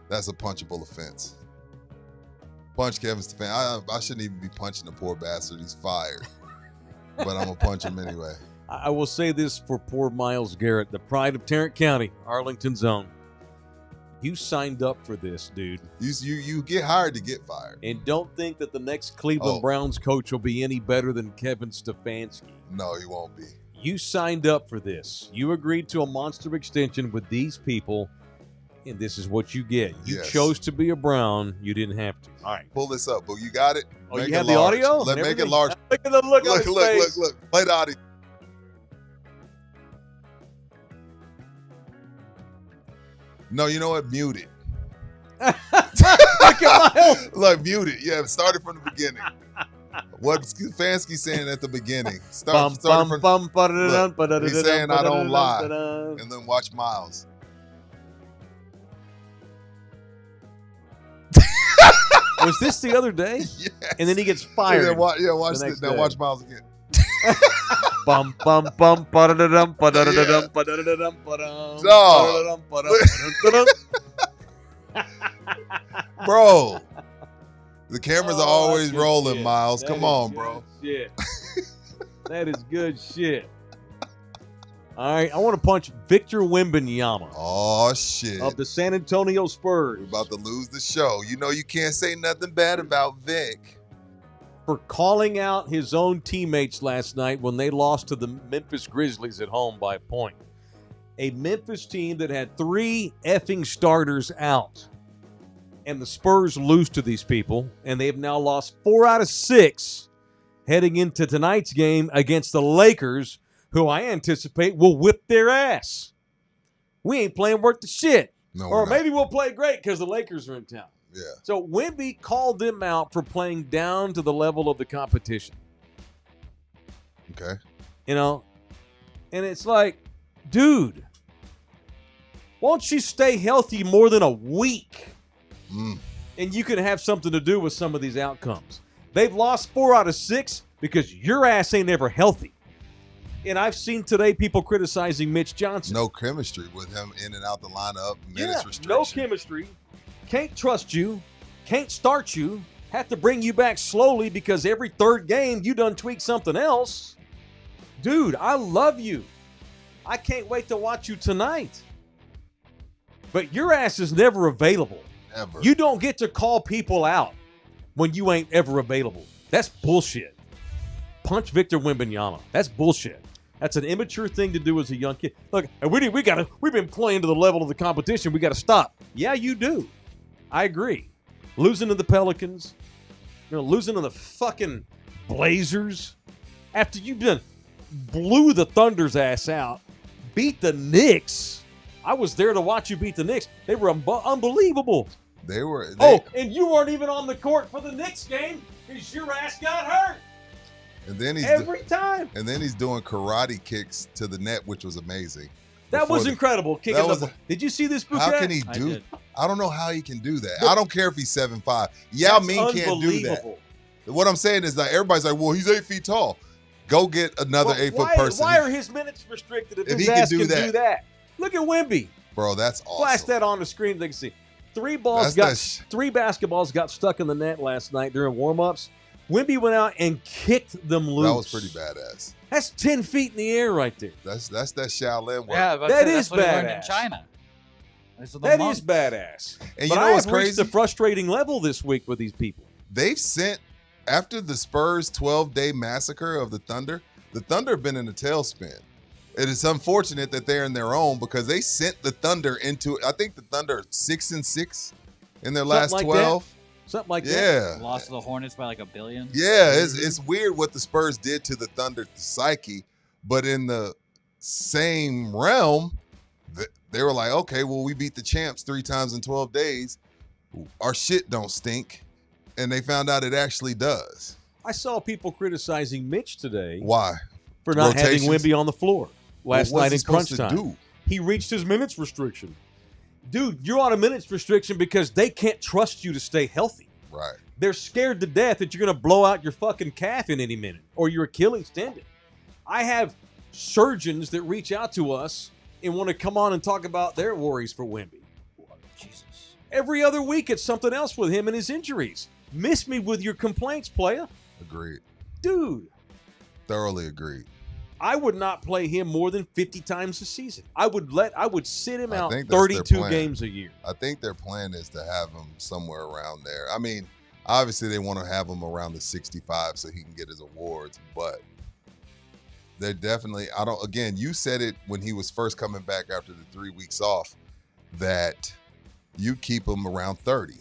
that's a punchable offense. Punch Kevin Stefanski. I shouldn't even be punching the poor bastard. He's fired. But I'm going to punch him anyway. I will say this for poor Myles Garrett, the pride of Tarrant County, Arlington's own. You signed up for this, dude. You get hired to get fired. And don't think that the next Cleveland Oh. Browns coach will be any better than Kevin Stefanski. No, he won't be. You signed up for this. You agreed to a monster extension with these people, and this is what you get. You Yes. chose to be a Brown. You didn't have to. All right. Pull this up, boo. You got it? Oh, Make you it have the large. audio? Let and make it everything? large. Look at the look on Look, his look, face. look. Play the audio. No, you know what? Mute it. Look at Miles. Look, mute it. Yeah, start it from the beginning. What Stefanski saying at the beginning? Bum, Start bum, it from, bum, ba-da-da-dum, Look, ba-da-da-dum, he's saying, "I don't lie." ba-da-da-dum. and then watch Miles. Was this the other day? Yes. And then he gets fired. Yeah, watch the this. next Now day. watch Miles again. Bum bum bum ba-da-da-dum, ba-da-da-dum, ba-da-da-dum, ba-dum, Dog. ba-da-dum, ba-dum, ba-dum. Bro, the cameras are Oh, always that's good rolling, shit. Miles. That Come is on, good bro. Shit. That is good shit. All right, I want to punch Victor Wembanyama Oh, shit. of the San Antonio Spurs We're about to lose the show. You know you can't say nothing bad about Vic. for calling out his own teammates last night when they lost to the Memphis Grizzlies at home by a point. A Memphis team that had 3 effing starters out. And the Spurs lose to these people, and they have now lost 4 out of 6 heading into tonight's game against the Lakers, who I anticipate will whip their ass. We ain't playing worth the shit. No, Or we're not. maybe we'll play great because the Lakers are in town. Yeah. So Wemby called them out for playing down to the level of the competition. Okay. You know? And it's like, dude, won't you stay healthy more than a week? And you can have something to do with some of these outcomes. They've lost 4 out of 6 because your ass ain't ever healthy. And I've seen today people criticizing Mitch Johnson. No chemistry with him in and out the lineup, minutes restriction. No chemistry. Can't trust you. Can't start you. Have to bring you back slowly because every third game you done tweak something else. Dude, I love you. I can't wait to watch you tonight. But your ass is never available. Ever. You don't get to call people out when you ain't ever available. That's bullshit. Punch Victor Wembanyama. That's bullshit. That's an immature thing to do as a young kid. Look, we've been playing to the level of the competition. We got to stop. Yeah, you do. I agree. Losing to the Pelicans, losing to the fucking Blazers after you've done blew the Thunder's ass out, beat the Knicks. I was there to watch you beat the Knicks. They were unbelievable. And you weren't even on the court for the Knicks game because your ass got hurt. And then every time. And then he's doing karate kicks to the net, which was amazing. That was incredible. Did you see this, Bouquet? How can he do? I don't know how he can do that. I don't care if he's 7'5". Yao Ming can't do that. What I'm saying is that everybody's like, well, he's 8 feet tall. Go get another 8-foot person. Why are his minutes restricted if his ass can do that? Look at Wemby. Bro, that's awesome. Flash that on the screen. They can see. Three basketballs got stuck in the net last night during warm-ups. Wemby went out and kicked them loose. That was pretty badass. That's 10 feet in the air right there. That's that Shaolin work. Yeah, that is what he learned in badass. China. That is badass. And but you know what's crazy? Reached the frustrating level this week with these people. They've sent, after the Spurs 12-day massacre of the Thunder have been in a tailspin. It is unfortunate that they're in their own because they sent the Thunder into, I think the Thunder are 6-6 in their last 12. Something like that. Yeah. Lost to the Hornets by like $1 billion. Yeah, it's weird what the Spurs did to the Thunder psyche, but in the same realm, they were like, okay, well, we beat the champs 3 times in 12 days. Our shit don't stink. And they found out it actually does. I saw people criticizing Mitch today. Why? For not having Wemby on the floor last night in crunch time. Do? He reached his minutes restriction. Dude, you're on a minutes restriction because they can't trust you to stay healthy. Right. They're scared to death that you're going to blow out your fucking calf in any minute or your Achilles tendon. I have surgeons that reach out to us and want to come on and talk about their worries for Wemby. Jesus. Every other week, it's something else with him and his injuries. Miss me with your complaints, playa. Agreed. Dude. Thoroughly agreed. I would not play him more than 50 times a season. I would sit him out think 32 games a year. I think their plan is to have him somewhere around there. I mean, obviously they want to have him around the 65 so he can get his awards, but they're definitely, again, you said it when he was first coming back after the 3 weeks off that you keep him around 30.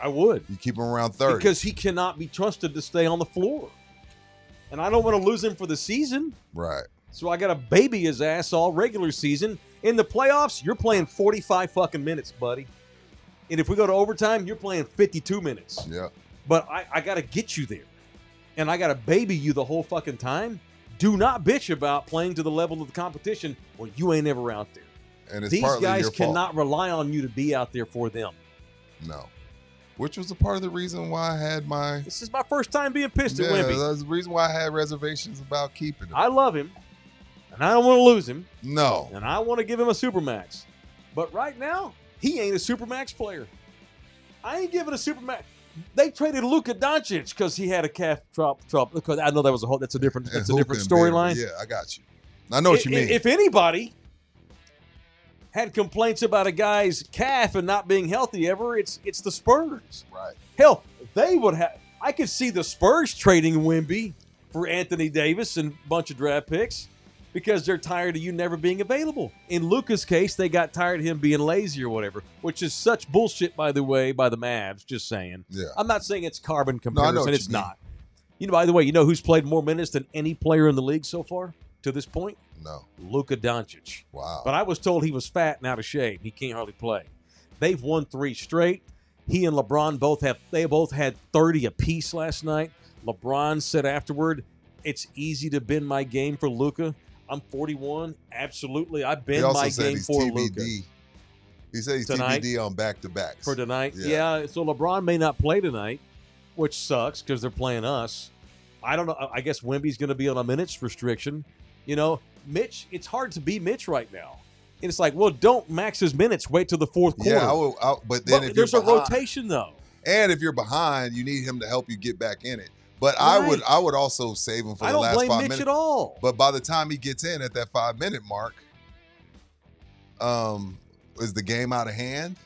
I would. You keep him around 30. Because he cannot be trusted to stay on the floor. And I don't want to lose him for the season. Right. So I got to baby his ass all regular season. In the playoffs, you're playing 45 fucking minutes, buddy. And if we go to overtime, you're playing 52 minutes. Yeah. But I got to get you there. And I got to baby you the whole fucking time. Do not bitch about playing to the level of the competition when you ain't ever out there. And it's These partly guys your cannot fault. rely on you to be out there for them. No. Which was a part of the reason why I had my... This is my first time being pissed at Yeah, Wemby. that's the reason why I had reservations about keeping him. I love him, and I don't want to lose him, No. and I want to give him a Supermax. But right now, he ain't a Supermax player. I ain't giving a Supermax. They traded Luka Doncic because he had a calf trouble. Because I know that's a different storyline. Yeah, I got you. I know what you mean. If anybody had complaints about a guy's calf and not being healthy ever, it's the Spurs. Right. Hell, they would have. I could see the Spurs trading Wemby for Anthony Davis and a bunch of draft picks because they're tired of you never being available. In Luka's case, they got tired of him being lazy or whatever, which is such bullshit, by the way, by the Mavs. Just saying. Yeah. I'm not saying it's carbon No, I know comparison. what It's you mean. not. By the way, you know who's played more minutes than any player in the league so far to this point? No. Luka Doncic. Wow. But I was told he was fat and out of shape. He can't hardly play. They've won 3 straight. He and LeBron both had 30 apiece last night. LeBron said afterward, "It's easy to bend my game for Luka. I'm 41. Absolutely, I bend my game for Luka." He said he's Tonight? TBD on back-to-backs. For tonight, Yeah. yeah. So LeBron may not play tonight, which sucks because they're playing us. I don't know. I guess Wemby's going to be on a minutes restriction. You know, Mitch, it's hard to be Mitch right now. And it's like, well, don't max his minutes. Wait till the fourth quarter. Yeah, but then if there's you're a behind, rotation, though. and if you're behind, you need him to help you get back in it. But Right. I would also save him for I the don't last blame 5 Mitch minutes. at all. But by the time he gets in at that 5-minute mark, is the game out of hand?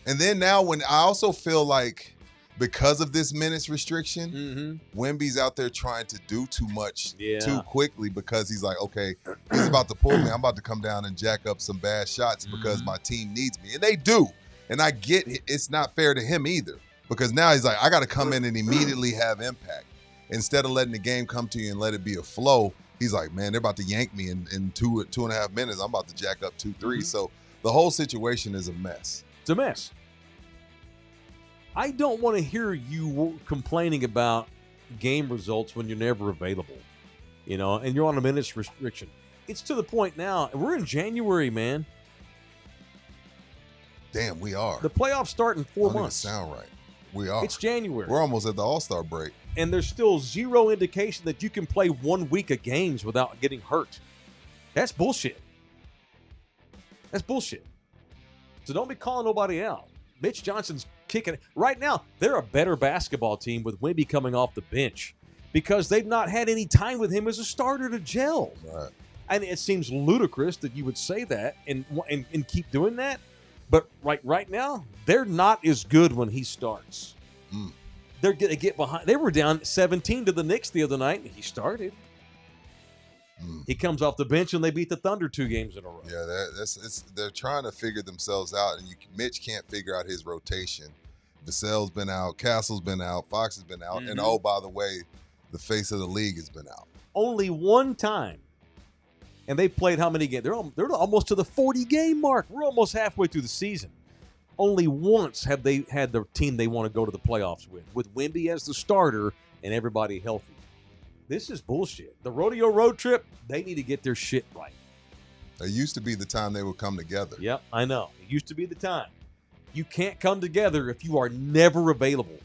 And then now when I also feel like because of this minutes restriction, Wemby's out there trying to do too much too quickly because he's like, okay, he's about to pull me. I'm about to come down and jack up some bad shots because my team needs me. And they do. And I get it. It's not fair to him either because now he's like, I got to come in and immediately have impact. Instead of letting the game come to you and let it be a flow, he's like, man, they're about to yank me in 2.5 minutes. I'm about to jack up 2-3. So the whole situation is a mess. It's a mess. I don't want to hear you complaining about game results when you're never available, you know, and you're on a minutes restriction. It's to the point now, and we're in January, man. Damn, we are. The playoffs start in 4 Don't even months. sound right. We are. It's January. We're almost at the All-Star break. And there's still zero indication that you can play 1 week of games without getting hurt. That's bullshit. That's bullshit. So don't be calling nobody out. Mitch Johnson's kicking. Right now, they're a better basketball team with Wemby coming off the bench because they've not had any time with him as a starter to gel. Right. And it seems ludicrous that you would say that and keep doing that. But right now, they're not as good when he starts. They're going to get behind. They were down 17 to the Knicks the other night, and he started. He comes off the bench, and they beat the Thunder 2 games in a row. Yeah, they're trying to figure themselves out, and Mitch can't figure out his rotation. Vassell's been out, Castle's been out, Fox has been out, and oh, by the way, the face of the league has been out. Only one time. And they played how many games? They're almost to the 40-game mark. We're almost halfway through the season. Only once have they had the team they want to go to the playoffs with Wemby as the starter and everybody healthy. This is bullshit. The rodeo road trip, they need to get their shit right. It used to be the time they would come together. Yep, I know. It used to be the time. You can't come together if you are never available.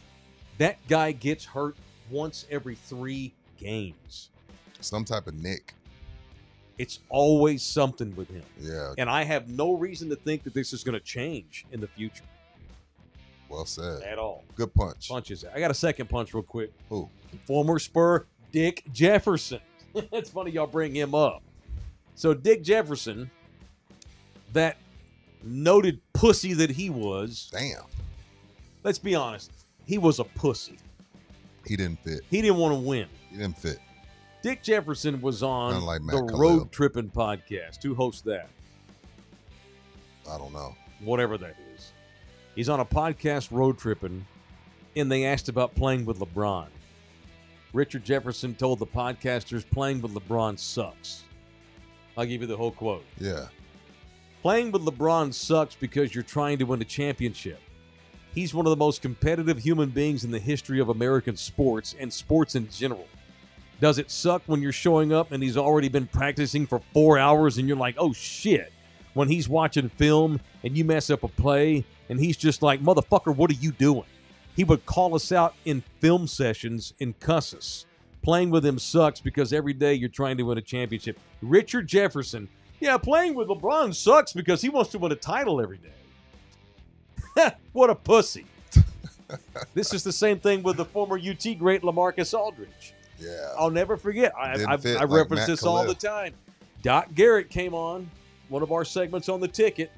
That guy gets hurt once every 3 games. Some type of nick. It's always something with him. Yeah. And I have no reason to think that this is going to change in the future. Well said. At all. Good punch. Punches. I got a second punch real quick. Who? Former Spur Dick Jefferson. It's funny y'all bring him up. So Dick Jefferson, that noted pussy that he was. Damn. Let's be honest. He was a pussy. He didn't fit. He didn't want to win. He didn't fit. Dick Jefferson was on Unlike Matt the Khalil. Road Trippin' podcast. Who hosts that? I don't know. Whatever that is. He's on a podcast, Road Trippin', and they asked about playing with LeBron. Richard Jefferson told the podcasters playing with LeBron sucks. I'll give you the whole quote. Yeah. Playing with LeBron sucks because you're trying to win a championship. He's one of the most competitive human beings in the history of American sports and sports in general. Does it suck when you're showing up and he's already been practicing for 4 hours and you're like, oh shit, when he's watching film and you mess up a play and he's just like, motherfucker, what are you doing? He would call us out in film sessions and cuss us. Playing with him sucks because every day you're trying to win a championship. Richard Jefferson, yeah, playing with LeBron sucks because he wants to win a title every day. What a pussy. This is the same thing with the former UT great LaMarcus Aldridge. Yeah. I'll never forget. I like reference Matt this all Khalil. the time. Doc Garrett came on one of our segments on the ticket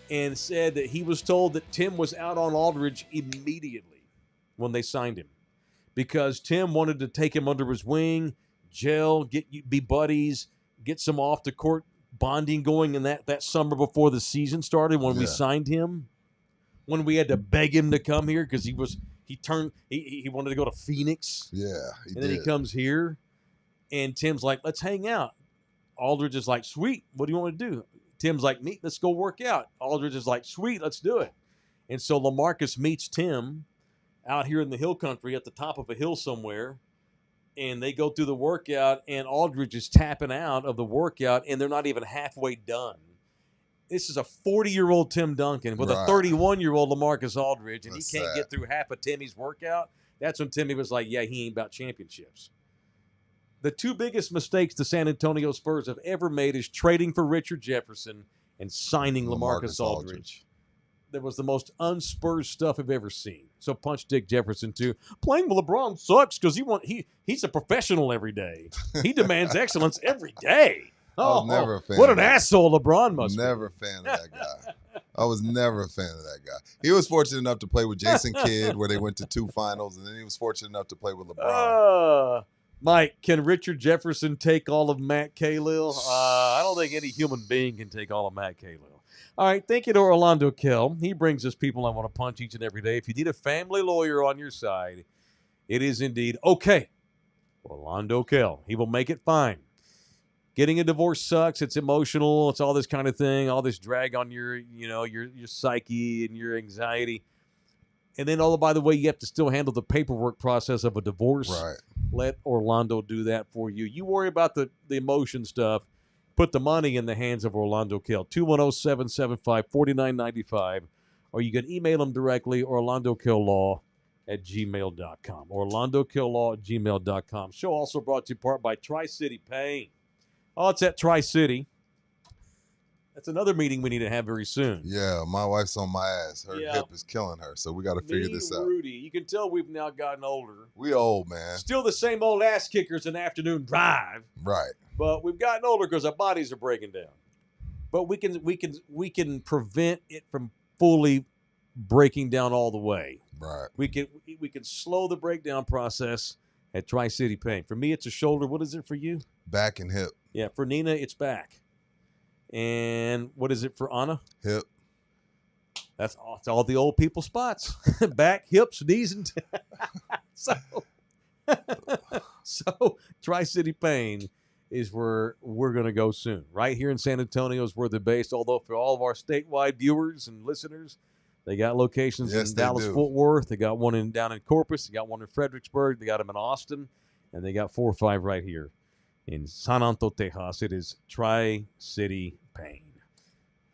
and said that he was told that Tim was out on Aldridge immediately when they signed him because Tim wanted to take him under his wing, gel, be buddies, get some off the court bonding going in that summer before the season started when we signed him. When we had to beg him to come here because he wanted to go to Phoenix. Yeah. And then he comes here, and Tim's like, let's hang out. Aldridge is like, sweet, what do you want to do? Tim's like, neat, let's go work out. Aldridge is like, sweet, let's do it. And so LaMarcus meets Tim out here in the hill country at the top of a hill somewhere, and they go through the workout, and Aldridge is tapping out of the workout, and they're not even halfway done. This is a 40-year-old Tim Duncan with a 31-year-old LaMarcus Aldridge, and he can't get through half of Timmy's workout. That's when Timmy was like, yeah, he ain't about championships. The two biggest mistakes the San Antonio Spurs have ever made is trading for Richard Jefferson and signing LaMarcus Aldridge. That was the most unspurs stuff I've ever seen. So punch Dick Jefferson too. Playing with LeBron sucks because he's a professional every day. He demands excellence every day. I was never a fan What of an that. asshole LeBron must be. Never a fan of that guy. I was never a fan of that guy. He was fortunate enough to play with Jason Kidd, where they went to 2 finals, and then he was fortunate enough to play with LeBron. Mike, can Richard Jefferson take all of Matt Kalil? I don't think any human being can take all of Matt Kalil. All right, thank you to Orlando Kell. He brings us people I want to punch each and every day. If you need a family lawyer on your side, it is indeed okay. Orlando Kell. He will make it fine. Getting a divorce sucks. It's emotional. It's all this kind of thing. All this drag on your psyche and your anxiety. And then, by the way, you have to still handle the paperwork process of a divorce. Right. Let Orlando do that for you. You worry about the emotion stuff. Put the money in the hands of Orlando Kell. 210-775-4995. Or you can email him directly, orlandokilllaw@gmail.com. orlandokilllaw@gmail.com. Show also brought to you part by Tri-City Pain. Oh, it's at Tri-City. That's another meeting we need to have very soon. Yeah, my wife's on my ass. Her hip is killing her, so we got to figure this out. Rudy, you can tell we've now gotten older. We old, man. Still the same old ass kickers in afternoon drive. Right. But we've gotten older because our bodies are breaking down. But we can prevent it from fully breaking down all the way. Right. We can slow the breakdown process at Tri-City Pain. For me, it's a shoulder. What is it for you? Back and hip. Yeah, for Nina, it's back. And what is it for Anna? Hip. That's all the old people spots. Back, hips, knees, and so Tri-City Pain is where we're going to go soon. Right here in San Antonio is where they're based, although for all of our statewide viewers and listeners, they got locations in Dallas, Fort Worth. They got one down in Corpus. They got one in Fredericksburg. They got them in Austin. And they got 4 or 5 right here in San Antonio, Texas. It is Tri-City Pain.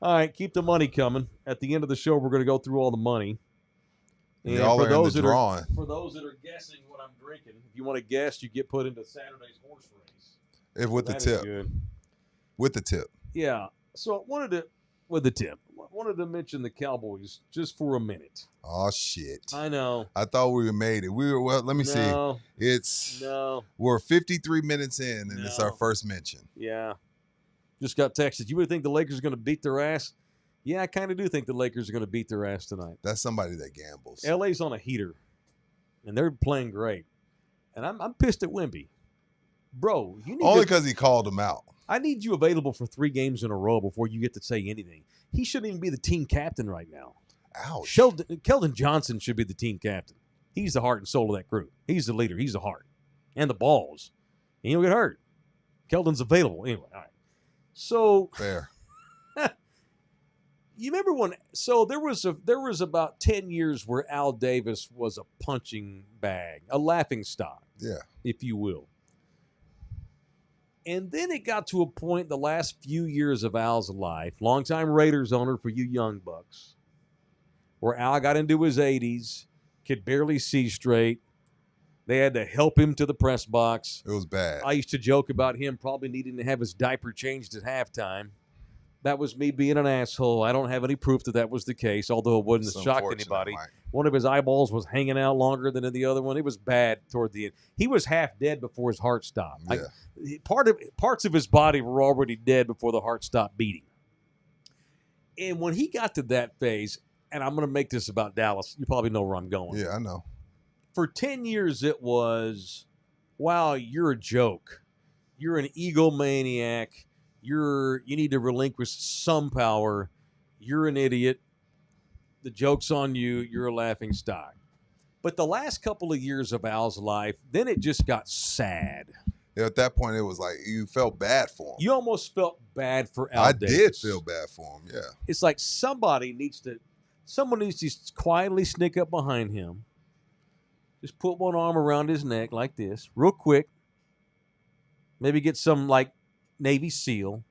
All right, keep the money coming. At the end of the show, we're going to go through all the money. And Y'all are in the drawing. For those that are guessing what I'm drinking, if you want to guess, you get put into Saturday's horse race. With the tip. Good. With the tip. Yeah. So I wanted to mention the Cowboys just for a minute. Oh, shit. I know. I thought we made it. Let me see. We're 53 minutes in, and it's our first mention. Yeah. Just got texted. You would think the Lakers are going to beat their ass? Yeah, I kind of do think the Lakers are going to beat their ass tonight. That's somebody that gambles. LA's on a heater, and they're playing great. And I'm pissed at Wemby. Bro, you need only because he called him out. I need you available for 3 games in a row before you get to say anything. He shouldn't even be the team captain right now. Ouch. Keldon Johnson should be the team captain. He's the heart and soul of that group. He's the leader. He's the heart. And the balls. And he'll get hurt. Keldon's available. Anyway, all right. So fair. You remember when? So there was about 10 years where Al Davis was a punching bag, a laughing stock, if you will. And then it got to a point the last few years of Al's life, longtime Raiders owner for you young bucks, where Al got into his 80s, could barely see straight. They had to help him to the press box. It was bad. I used to joke about him probably needing to have his diaper changed at halftime. That was me being an asshole. I don't have any proof that was the case, although it wouldn't have shocked anybody. Mike. One of his eyeballs was hanging out longer than the other one. It was bad toward the end. He was half dead before his heart stopped. Yeah. Parts of his body were already dead before the heart stopped beating. And when he got to that phase, and I'm going to make this about Dallas. You probably know where I'm going. Yeah, I know. For 10 years, it was, wow, you're a joke. You're an egomaniac. You need to relinquish some power. You're an idiot. The joke's on you. You're a laughing stock. But the last couple of years of Al's life, then it just got sad. Yeah, at that point, it was like you felt bad for him. You almost felt bad for Al I Davis. did feel bad for him, yeah. It's like someone needs to quietly sneak up behind him. Just put one arm around his neck like this, real quick. Maybe get some like Navy SEAL.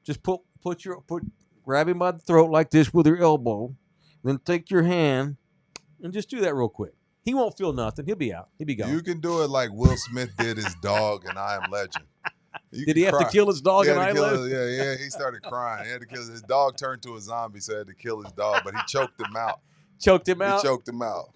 Just grab him by the throat like this with your elbow. Then take your hand and just do that real quick. He won't feel nothing. He'll be out. He'll be gone. You can do it like Will Smith did his dog in I Am Legend. Did he have to kill his dog in I Am Legend? Yeah, he started crying. He had to kill his dog. Turned to a zombie, so he had to kill his dog. But he choked him out. Choked him out. He choked him out.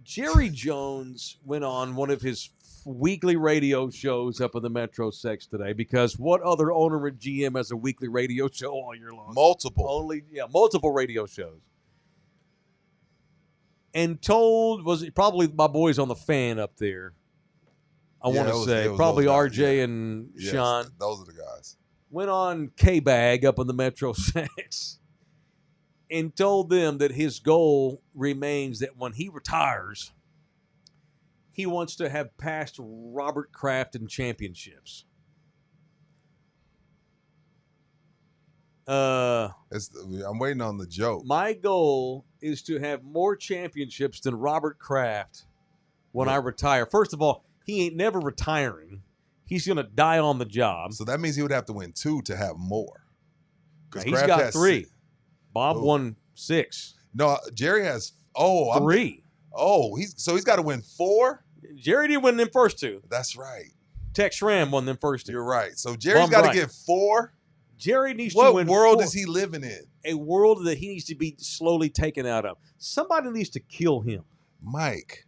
Jerry Jones went on one of his weekly radio shows up in the Metro Sex today, because what other owner and GM has a weekly radio show all year long? Multiple radio shows. And told, was it probably my boys on the Fan up there? I want to say probably RJ and Sean. Those are the guys. Went on K-Bag up in the Metro Sex and told them that his goal remains that when he retires, he wants to have passed Robert Kraft in championships. I'm waiting on the joke. My goal is to have more championships than Robert Kraft when I retire. First of all, he ain't never retiring. He's going to die on the job. So that means he would have to win 2 to have more. He's got 3. Bob won 6. No, Jerry has 3. He's got to win 4? Jerry didn't win them first 2. That's right. Tex Schramm won them first 2. You're right. So Jerry's got to get 4? Jerry needs to win. What world 4. is he living in? A world that he needs to be slowly taken out of. Somebody needs to kill him. Mike.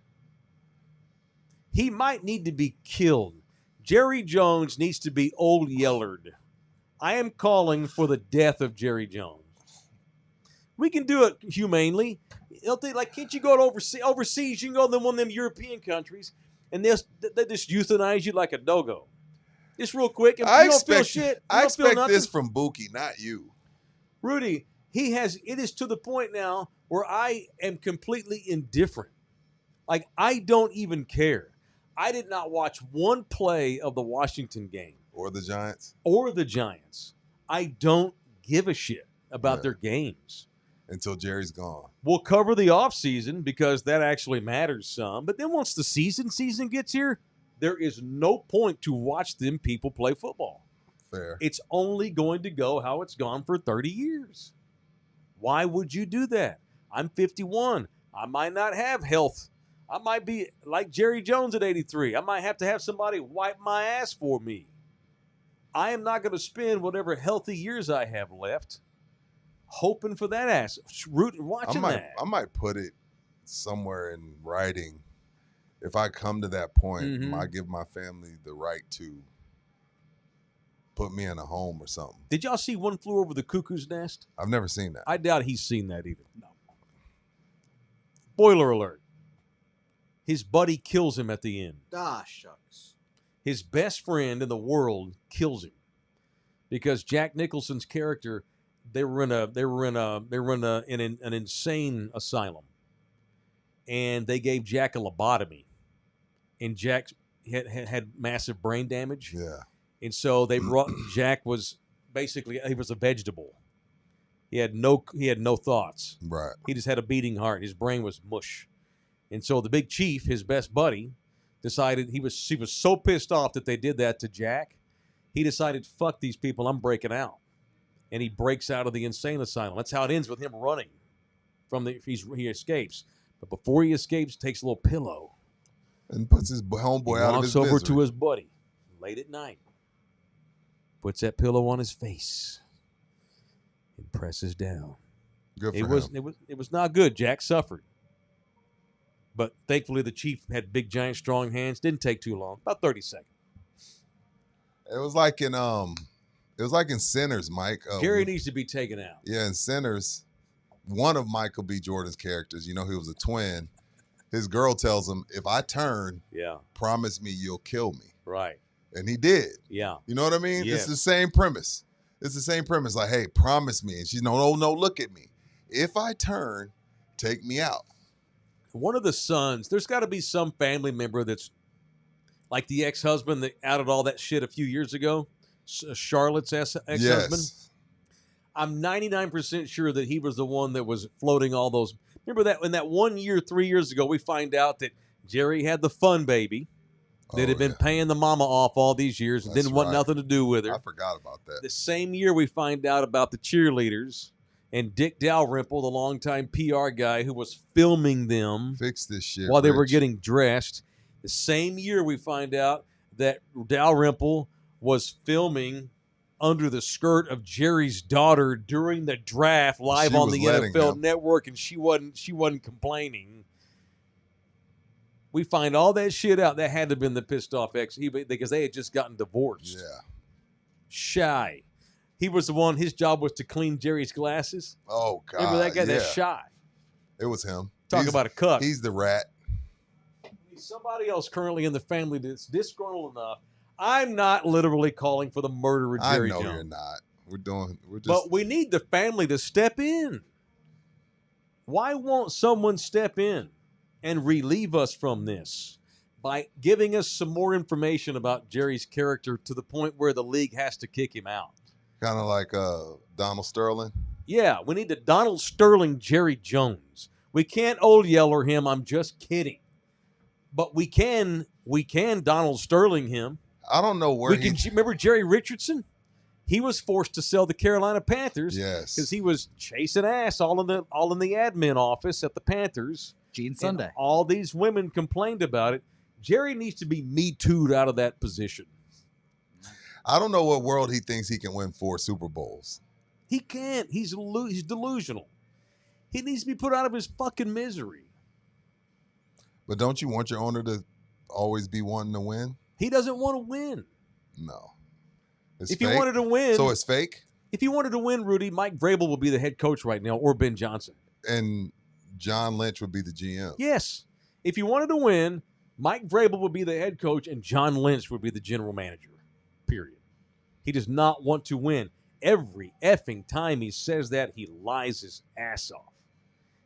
He might need to be killed. Jerry Jones needs to be old yellered. I am calling for the death of Jerry Jones. We can do it humanely. Can't you go to overseas? You can go to one of them European countries, and they just euthanize you like a dogo. Just real quick. If you don't feel shit. I expect this from Buki, not you. Rudy, it is to the point now where I am completely indifferent. Like, I don't even care. I did not watch one play of the Washington game. Or the Giants. I don't give a shit about their games. Until Jerry's gone. We'll cover the offseason because that actually matters some. But then once the season gets here, there is no point to watch them people play football. Fair. It's only going to go how it's gone for 30 years. Why would you do that? I'm 51. I might not have health. I might be like Jerry Jones at 83. I might have to have somebody wipe my ass for me. I am not going to spend whatever healthy years I have left hoping for that ass. Watching that. I might put it somewhere in writing. If I come to that point, I give my family the right to put me in a home or something. Did y'all see One Flew Over the Cuckoo's Nest? I've never seen that. I doubt he's seen that either. No. Spoiler alert. His buddy kills him at the end. Ah, shucks. His best friend in the world kills him because Jack Nicholson's character, they were in an insane asylum, and they gave Jack a lobotomy, and Jack had massive brain damage. Yeah, and so they brought Jack was basically he was a vegetable. He had no thoughts. Right. He just had a beating heart. His brain was mush. And so the big chief, his best buddy, decided he was so pissed off that they did that to Jack, he decided, fuck these people, I'm breaking out. And he breaks out of the insane asylum. That's how it ends with him running from he escapes. But before he escapes, takes a little pillow and puts his homeboy out of his misery. Walks over to his buddy late at night, puts that pillow on his face, and presses down. Good for him. It was not good. Jack suffered. But thankfully, the chief had big, giant, strong hands. Didn't take too long, about 30 seconds. It was like in Sinners, Mike. Jerry needs to be taken out. Yeah, in Sinners, one of Michael B. Jordan's characters, he was a twin. His girl tells him, if I turn, promise me you'll kill me. Right. And he did. Yeah. You know what I mean? Yes. It's the same premise. Like, hey, promise me. And she's, no, look at me. If I turn, take me out. One of the sons, there's got to be some family member that's like the ex-husband that outed all that shit a few years ago, Charlotte's ex-husband. Yes. I'm 99% sure that he was the one that was floating all those. Remember that in that 1 year, 3 years ago, we find out that Jerry had the fun baby that had been paying the mama off all these years and didn't want nothing to do with her. I forgot about that. The same year we find out about the cheerleaders and Dick Dalrymple, the longtime PR guy who was filming them Fix this shit. while they were Rich. getting dressed. The same year we find out that Dalrymple was filming under the skirt of Jerry's daughter during the draft live She on was the letting NFL him. Network, and she wasn't complaining. We find all that shit out. That had to have been the pissed off ex because they had just gotten divorced. Yeah. Shy. He was the one, his job was to clean Jerry's glasses. Oh God. Remember that guy? Yeah. That's Shy. It was him. Talk He's- about a cuck. He's the rat. Somebody else currently in the family that's disgruntled enough. I'm not literally calling for the murder of Jerry I know Jones. you're not. We're just. But we need the family to step in. Why won't someone step in and relieve us from this by giving us some more information about Jerry's character to the point where the league has to kick him out? Kind of like Donald Sterling. Yeah, we need to Donald Sterling Jerry Jones. We can't old yeller him. I'm just kidding. But we can Donald Sterling him. I don't know where We can remember Jerry Richardson. He was forced to sell the Carolina Panthers Yes. because he was chasing ass all in the admin office at the Panthers. Gene And Sunday. all these women complained about it. Jerry needs to be Me Too'd out of that position. I don't know what world he thinks he can win 4 Super Bowls. He can't. He's delusional. He needs to be put out of his fucking misery. But don't you want your owner to always be wanting to win? He doesn't want to win. No. It's If fake. he wanted to win, So it's fake? if he wanted to win, Rudy, Mike Vrabel would be the head coach right now, or Ben Johnson. And John Lynch would be the GM. Yes. If he wanted to win, Mike Vrabel would be the head coach and John Lynch would be the general manager. Period. He does not want to win. Every effing time he says that, he lies his ass off.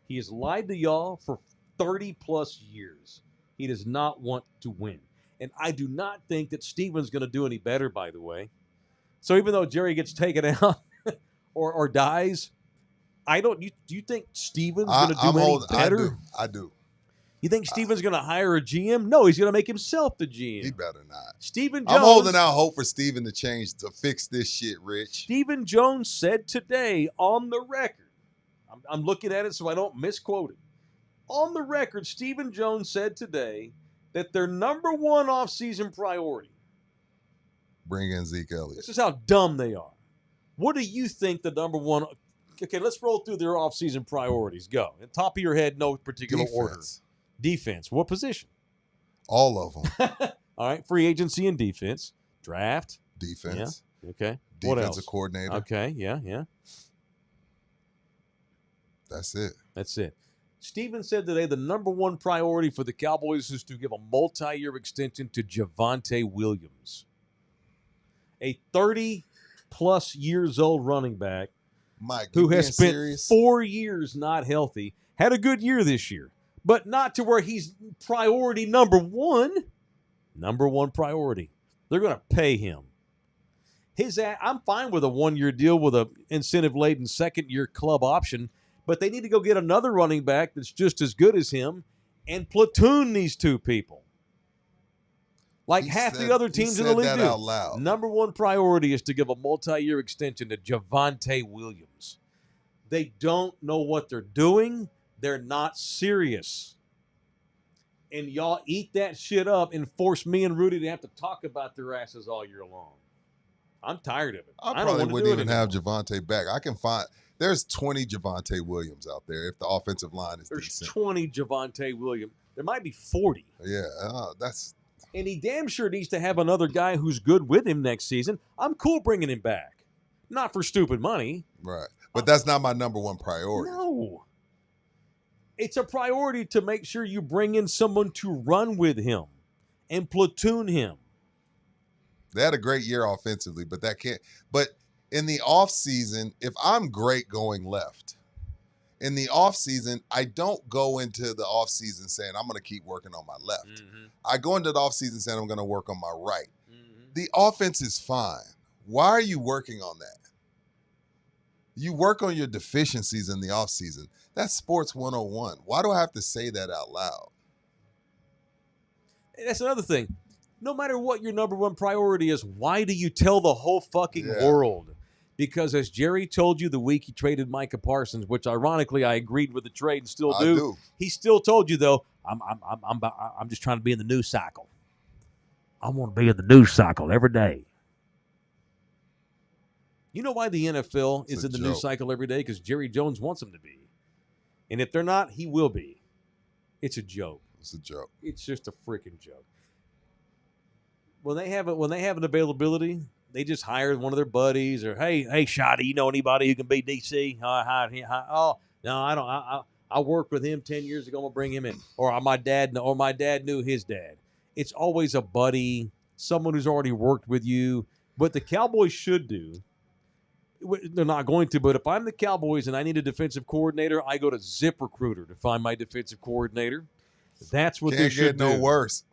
He has lied to y'all for 30 plus years. He does not want to win. And I do not think that Steven's going to do any better, by the way. So even though Jerry gets taken out or dies, do you think Steven's going to do any better? I do. You think Steven's going to hire a GM? No, he's going to make himself the GM. He better not. Stephen Jones. I'm holding out hope for Steven to change, to fix this shit, Rich. Stephen Jones said today on the record, I'm looking at it so I don't misquote it. On the record, Stephen Jones said today that their number one offseason priority, Bring in Zeke Elliott. this is how dumb they are. What do you think the number one? Okay, let's roll through their offseason priorities. Go. At top of your head, no particular order. Defense. Defense. What position? All of them. All right, free agency and defense. Draft. Defense. Okay. What else? Defensive coordinator. Okay, yeah. That's it. That's it. Steven said today the number one priority for the Cowboys is to give a multi-year extension to Javonte Williams, a 30-plus years old running back Mike, who you has being spent serious? 4 years not healthy, had a good year this year, but not to where he's priority number one. Number one priority. They're going to pay him. I'm fine with a 1-year deal with a incentive-laden second-year club option, but they need to go get another running back that's just as good as him and platoon these two people. Like He half said- the other he teams in said the league that do. out loud. Number one priority is to give a multi-year extension to Javonte Williams. They don't know what they're doing. They're not serious. And y'all eat that shit up and force me and Rudy to have to talk about their asses all year long. I'm tired of it. I don't probably wanna do wouldn't it even have anymore. Javonte back. I can find there's 20 Javonte Williams out there if the offensive line is There's decent. 20 Javonte Williams. There might be 40. Yeah, that's And he damn sure needs to have another guy who's good with him next season. I'm cool bringing him back. Not for stupid money. right. But that's not my number one priority. No. It's a priority to make sure you bring in someone to run with him and platoon him. They had a great year offensively, but that can't. But in the offseason, if I'm great going left, in the offseason, I don't go into the offseason saying I'm going to keep working on my left. I go into the offseason saying I'm going to work on my right. The offense is fine. Why are you working on that? You work on your deficiencies in the offseason. That's sports 101. Why do I have to say that out loud? That's another thing. No matter what your number one priority is, why do you tell the whole fucking Yeah. world? Because as Jerry told you the week he traded Micah Parsons, which ironically I agreed with the trade and still I do. do. He still told you though, I'm just trying to be in the news cycle. I want to be in the news cycle every day. You know why the NFL It's is a in the news joke. cycle every day? Because Jerry Jones wants them to be. And if they're not, he will be. It's a joke. It's a joke. It's just a freaking joke. When they have an availability, they just hire one of their buddies or hey, Shotty, you know anybody who can be DC? Oh, no, I don't. I worked with him 10 years ago. I'm gonna bring him in. Or my dad knew his dad. It's always a buddy, someone who's already worked with you. What the Cowboys should do, they're not going to, but if I'm the Cowboys and I need a defensive coordinator, I go to ZipRecruiter to find my defensive coordinator. That's what they Can't should get no do. worse.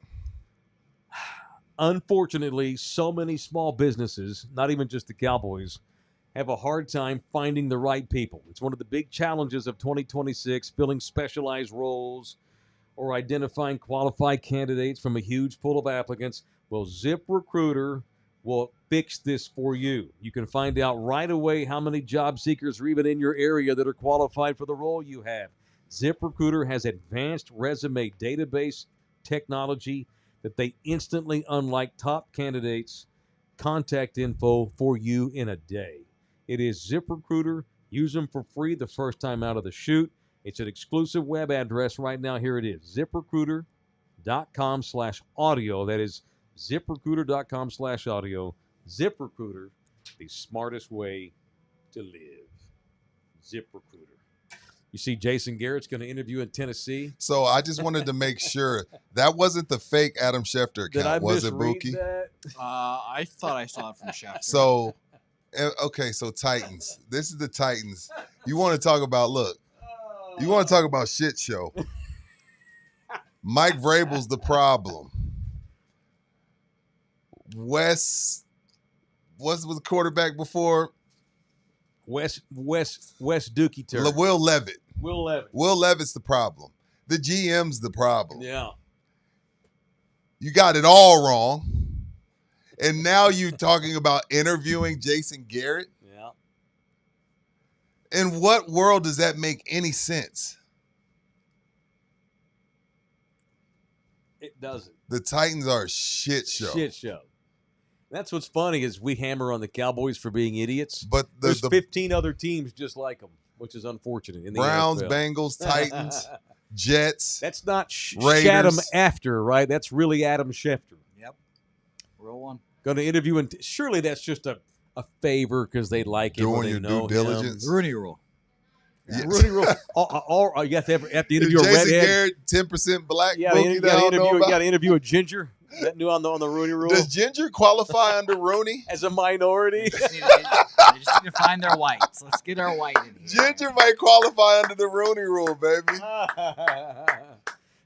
Unfortunately, so many small businesses, not even just the Cowboys, have a hard time finding the right people. It's one of the big challenges of 2026, filling specialized roles or identifying qualified candidates from a huge pool of applicants. Well, ZipRecruiter will fix this for you. You can find out right away how many job seekers are even in your area that are qualified for the role you have. ZipRecruiter has advanced resume database technology that they instantly unlike top candidates' contact info for you in a day. It is ZipRecruiter. Use them for free the first time out of the chute. It's an exclusive web address right now. Here it is, ZipRecruiter.com/audio. That is ZipRecruiter.com/audio. ZipRecruiter, the smartest way to live. ZipRecruiter. You see Jason Garrett's going to interview in Tennessee. So I just wanted to make sure that wasn't the fake Adam Schefter Did I account, was it, misread Buki? that? I thought I saw it from Schefter. So, okay, so Titans. This is the Titans. You want to talk about, look, you want to talk about shit show. Mike Vrabel's the problem. Wes, what was the quarterback before? Wes Dookie Turner. Will Levitt. Will Levitt. Will Levitt's the problem. The GM's the problem. Yeah. You got it all wrong. And now you're talking about interviewing Jason Garrett? Yeah. In what world does that make any sense? It doesn't. The Titans are a shit show. Shit show. That's what's funny is we hammer on the Cowboys for being idiots. But There's the 15 other teams just like them, which is unfortunate. In the Browns, NFL. Bengals, Titans, Jets. That's not Raiders. Shaddam after, right? That's really Adam Schefter. Yep. Roll one. Going to interview, and surely that's just a favor because they like him. or Doing they your know due diligence. The Rooney Rule. Yeah. Rooney Rule. You have to Is interview a Jason redhead. Garrett 10% black? You Bookie that I don't know about? got to interview a ginger. Is that new on the Rooney Rule? Does Ginger qualify under Rooney? As a minority. They just need to find their whites. Let's get our white in here. Ginger might qualify under the Rooney Rule, baby.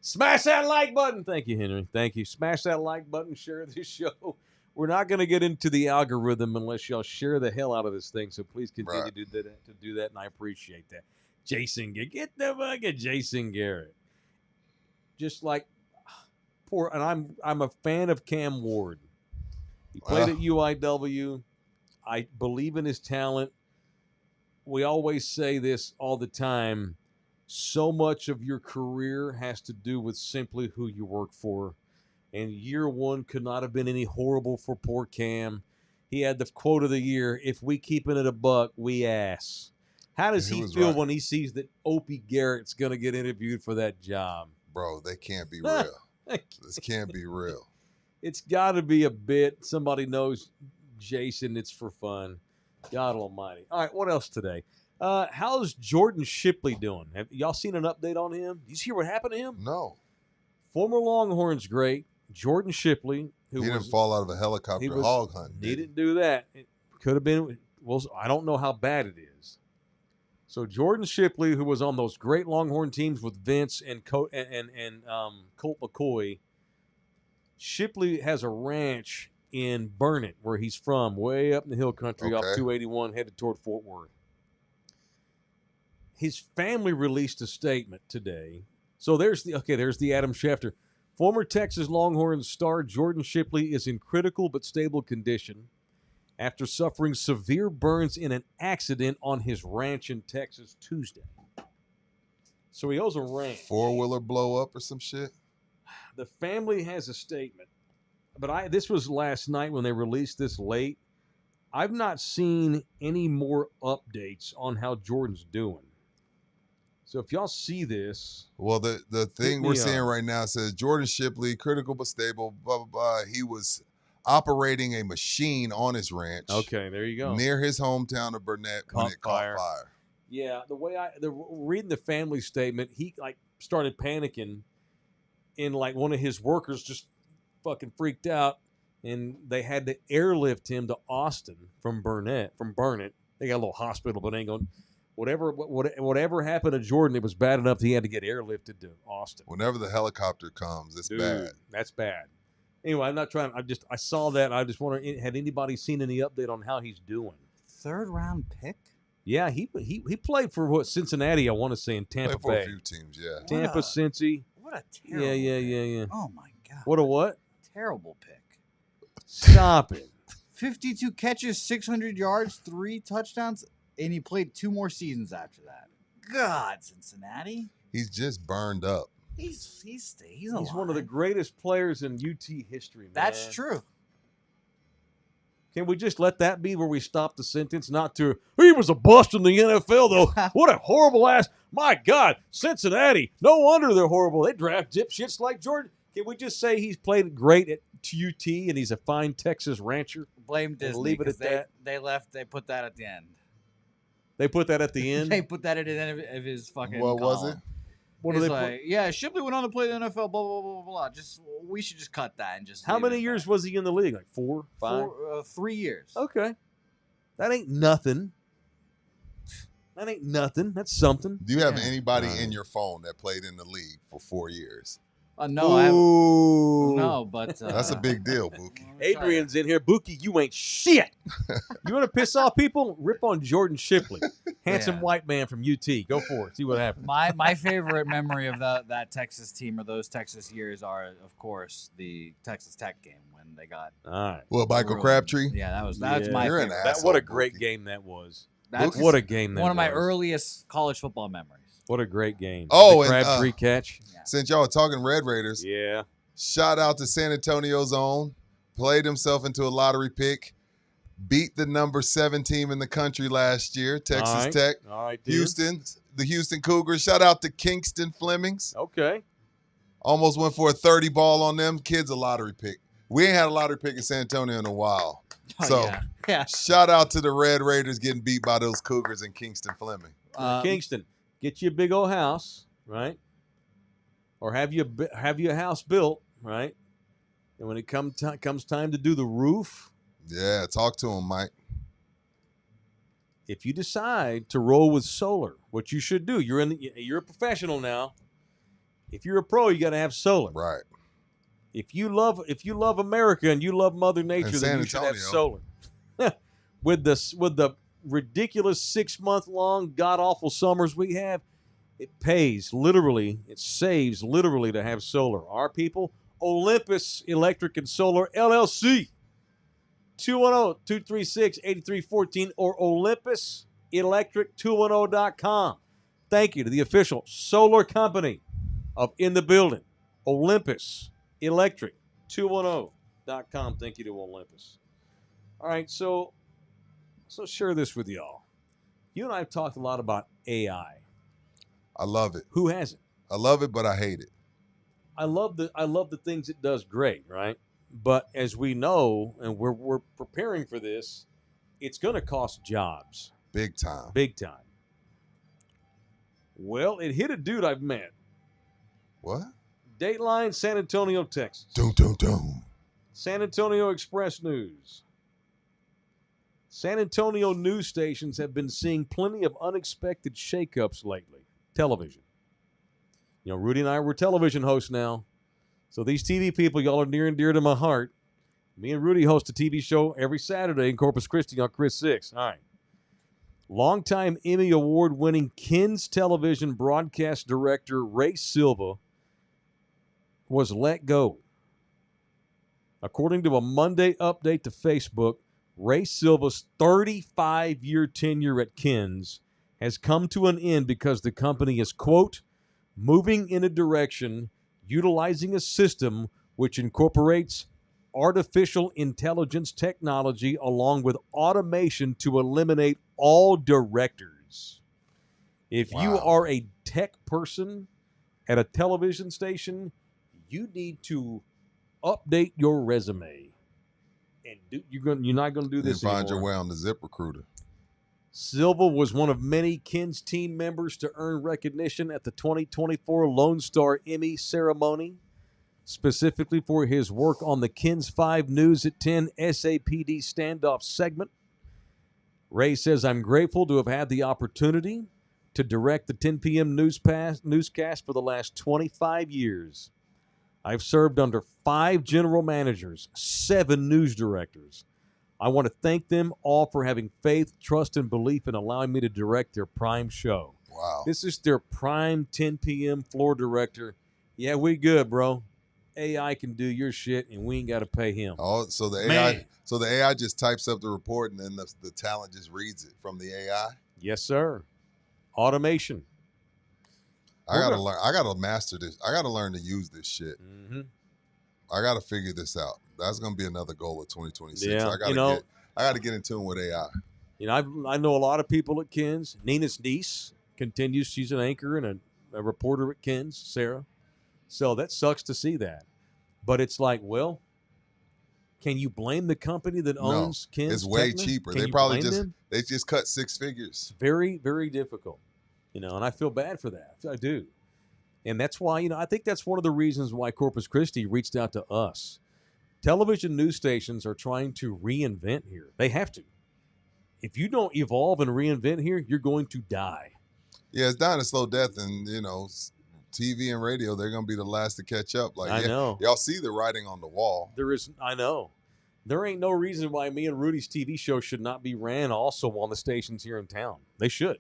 Smash that like button. Thank you, Henry. Thank you. Smash that like button. Share this show. We're not going to get into the algorithm unless y'all share the hell out of this thing. So please continue Right. to do that, and I appreciate that. Jason, get the fucking Jason Garrett. Just like and I'm a fan of Cam Ward. He played at UIW. I believe in his talent. We always say this all the time. So much of your career has to do with simply who you work for. And year one could not have been any horrible for poor Cam. He had the quote of the year, if we keeping it a buck, we ass. How does He he was feel right. when he sees that Opie Garrett's going to get interviewed for that job? Bro, they can't be real. This can't be real. It's got to be a bit. Somebody knows Jason. It's for fun. God almighty. All right, what else today? How's Jordan Shipley doing? Have y'all seen an update on him? Did you hear what happened to him? No. Former Longhorns great, Jordan Shipley, who He didn't fall out of a helicopter hog hunt. He did he? didn't do that. It could have been. Well, I don't know how bad it is. So Jordan Shipley, who was on those great Longhorn teams with Vince and Colt McCoy, Shipley has a ranch in Burnett, where he's from, way up in the hill country off Okay. 281, headed toward Fort Worth. His family released a statement today. So there's the Adam Schefter. Former Texas Longhorns star Jordan Shipley is in critical but stable condition after suffering severe burns in an accident on his ranch in Texas Tuesday. So he owns a ranch. Four-wheeler blow up or some shit? The family has a statement, but this was last night when they released this late. I've not seen any more updates on how Jordan's doing. So if y'all see this, Well, the thing me we're seeing up. right now says Jordan Shipley, critical but stable, blah, blah, blah. He was operating a machine on his ranch okay, there you go. near his hometown of Burnett when Caught it caught fire. fire. Yeah, reading the family statement, he started panicking, and one of his workers just fucking freaked out, and they had to airlift him to Austin from Burnett. They got a little hospital, but ain't going. Whatever happened to Jordan, it was bad enough that he had to get airlifted to Austin. Whenever the helicopter comes, it's bad. That's bad. Anyway, I'm not trying. I saw that. I just wonder, had anybody seen any update on how he's doing? 3rd round pick. Yeah, he played for Cincinnati. I want to say in Tampa Played for Bay. a few teams, yeah. Tampa, Cincy. What a terrible. Yeah. Oh my god. What a what? terrible pick. Stop it. 52 catches, 600 yards, 3 touchdowns, and he played 2 more seasons after that. God, Cincinnati. He's just burned up. He's He's one of the greatest players in UT history, man. That's true. Can we just let that be where we stop the sentence? Not to, he was a bust in the NFL, though. What a horrible ass. My God, Cincinnati. No wonder they're horrible. They draft dipshits like Jordan. Can we just say he's played great at UT and he's a fine Texas rancher? Blame Disney. leave it at 'cause that. They left. They put that at the end. They put that at the end. They put that at the end of his fucking. What was column. it? What do It's they put? like, yeah, Shipley went on to play the NFL. Blah blah blah blah blah. We should just cut that and just. How leave many it at years that. was he in the league? Like 4, 5? 3 years. Okay. That ain't nothing. That ain't nothing. That's something. Do you have Yeah. anybody Right. in your phone that played in the league for 4 years? No, I haven't. Ooh. No, but That's a big deal, Mookie. Adrian's in here. Buki, you ain't shit. You want to piss off people? Rip on Jordan Shipley. Handsome Yeah. white man from UT. Go for it. See what happens. My favorite memory of that Texas team or those Texas years are, of course, the Texas Tech game when they got. All right. Well, Michael ruined. Crabtree? Yeah, that's Yeah. my You're an favorite. ass. What a Asshole, great Buki. game that was. That's What a game that one of my was. earliest college football memories. What a great game. Oh, the and, Crabtree catch. Yeah. Since y'all are talking Red Raiders, Yeah. shout out to San Antonio's own. Played himself into a lottery pick. Beat the number 7 team in the country last year, Texas All right. Tech. All right, dude. Houston, the Houston Cougars. Shout out to Kingston Flemings. Okay. Almost went for a 30 ball on them. Kids a lottery pick. We ain't had a lottery pick in San Antonio in a while. Oh, So, yeah. shout out to the Red Raiders getting beat by those Cougars in Kingston Fleming. Kingston, get you a big old house, right? Or have you a house built, right? And when it comes time to do the roof, Yeah, talk to him, Mike. if you decide to roll with solar, what you should do, you're a professional now. If you're a pro, you got to have solar. Right. If you love America and you love Mother Nature, And then San you should have Antonio. solar. with the ridiculous 6-month-long god awful summers we have, it pays literally, it saves literally to have solar. Our people, Olympus Electric and Solar LLC, 210-236-8314 or OlympusElectric210.com. Thank you to the official solar company of In the Building, Olympus Electric 210.com. Thank you to Olympus. All right, so share this with y'all. You and I have talked a lot about AI. I love it. Who hasn't? I love it, but I hate it. I love the things it does great, right? But as we know, and we're preparing for this, it's going to cost jobs, Big time. big time. Well, it hit a dude I've met. What? Dateline, San Antonio, Texas. Dun. San Antonio Express News. San Antonio news stations have been seeing plenty of unexpected shakeups lately. Television. You know, Rudy and I were television hosts now. So these TV people, y'all are near and dear to my heart. Me and Rudy host a TV show every Saturday in Corpus Christi on Chris 6. All right. Longtime Emmy Award-winning Ken's Television broadcast director Ray Silva was let go. According to a Monday update to Facebook, Ray Silva's 35-year tenure at KENS has come to an end because the company is, quote, moving in a direction utilizing a system which incorporates artificial intelligence technology along with automation to eliminate all directors. If you Wow. are a tech person at a television station, you need to update your resume. And you're not going to do You this find your anymore. way on the ZipRecruiter. Silva was one of many KENS team members to earn recognition at the 2024 Lone Star Emmy ceremony, specifically for his work on the KENS 5 News at 10 SAPD standoff segment. Ray says, I'm grateful to have had the opportunity to direct the 10 p.m. newscast for the last 25 years. I've served under 5 general managers, 7 news directors. I want to thank them all for having faith, trust, and belief in allowing me to direct their prime show. Wow. This is their prime 10 p.m. floor director. Yeah, we good, bro. AI can do your shit, and we ain't got to pay him. Oh, so the Man. AI, so the AI just types up the report, and then the talent just reads it from the AI. Yes, sir. Automation. I gotta learn. I gotta master this. I gotta learn to use this shit. Mm-hmm. I gotta figure this out. That's gonna be another goal of 2026. Yeah, I gotta get in tune with AI. You know, I know a lot of people at KENS. Nina's niece continues. She's an anchor and a reporter at KENS, Sarah. So that sucks to see that. But it's like, well, can you blame the company that owns KENS? It's way Techna? cheaper. Can They you probably blame them? just cut 6 figures. Very, very difficult. You know, and I feel bad for that. I do. And that's why, I think that's one of the reasons why Corpus Christi reached out to us. Television news stations are trying to reinvent here. They have to. If you don't evolve and reinvent here, you're going to die. Yeah, it's dying a slow death, and TV and radio, they're gonna be the last to catch up. Like, I know. y'all see the writing on the wall. I know. There ain't no reason why me and Rudy's TV show should not be ran also on the stations here in town. They should.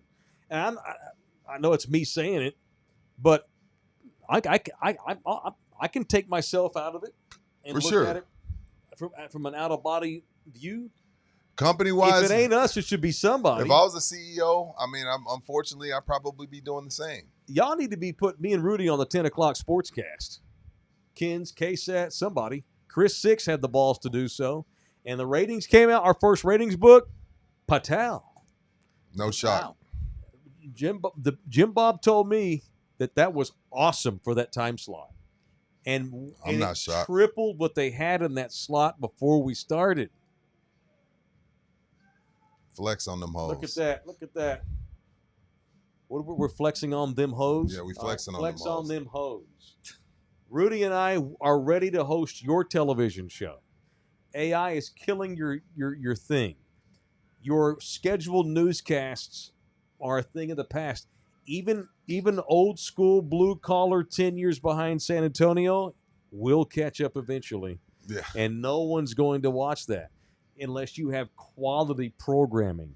And I know it's me saying it, but I can take myself out of it and For look sure. at it from an out of body view. Company wise, If it ain't us, it should be somebody. if I was a CEO, unfortunately, I'd probably be doing the same. Y'all need to be putting me and Rudy on the 10 o'clock sportscast. KENS, KSAT, somebody. Chris Six had the balls to do so. And the ratings came out. Our first ratings book, Patel. No shot. Jim Bob told me that was awesome for that time slot. And I'm not it shocked. tripled what they had in that slot before we started. Flex on them hoes. Look at that. Look at that. We're flexing on them hoes? Yeah, we All right, flexing on flex them on hoes. them hoes. Rudy and I are ready to host your television show. AI is killing your thing. Your scheduled newscasts are a thing of the past. Even old school blue collar 10 years behind San Antonio will catch up eventually. Yeah. And no one's going to watch that unless you have quality programming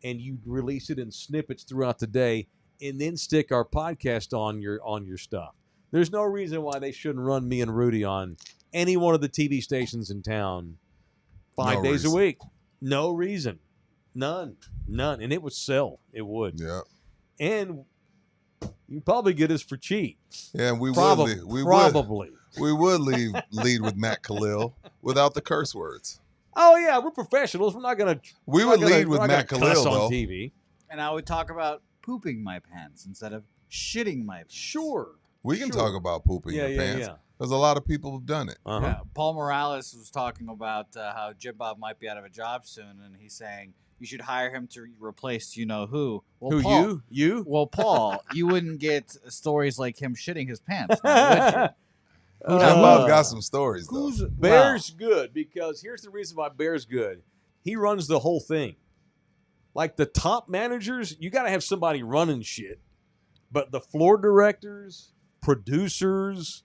and you release it in snippets throughout the day and then stick our podcast on your stuff. There's no reason why they shouldn't run me and Rudy on any one of the TV stations in town 5 No days a reason. week. No reason. None. And it would sell. It would. Yeah. And you probably get us for cheap. Yeah, and we Probably. would lead with Matt Khalil without the curse words. Oh yeah, we're professionals. We're not gonna. We we're would not gonna- lead with we're not Matt gonna cuss Khalil on though. TV. And I would talk about pooping my pants instead of shitting my pants. Sure. We can Sure. talk about pooping Yeah, your yeah, pants. yeah. Because a lot of people have done it. Uh-huh. Yeah, Paul Morales was talking about how Jim Bob might be out of a job soon, and he's saying you should hire him to replace you know who. Well, Who Paul, you? Well, Paul, you wouldn't get stories like him shitting his pants, now, would you? Jim Bob got some stories though. Who's Bear's good because here's the reason why Bear's good. He runs the whole thing. Like the top managers, you got to have somebody running shit. But the floor directors, producers,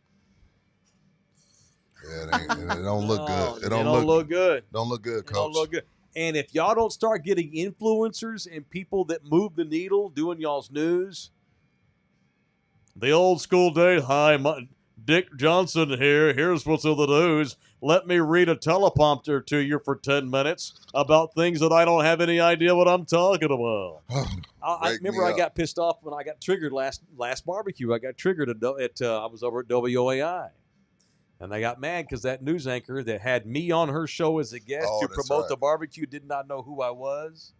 Yeah, it don't look oh, good. It they don't look good. don't look good, It don't coach. look good. And if y'all don't start getting influencers and people that move the needle doing y'all's news, the old school days, Dick Johnson here. Here's what's in the news. Let me read a teleprompter to you for 10 minutes about things that I don't have any idea what I'm talking about. I Wake remember me I up. got pissed off when I got triggered last barbecue. I got triggered I was over at WOAI. And I got mad because that news anchor that had me on her show as a guest Oh, to that's promote right. the barbecue did not know who I was.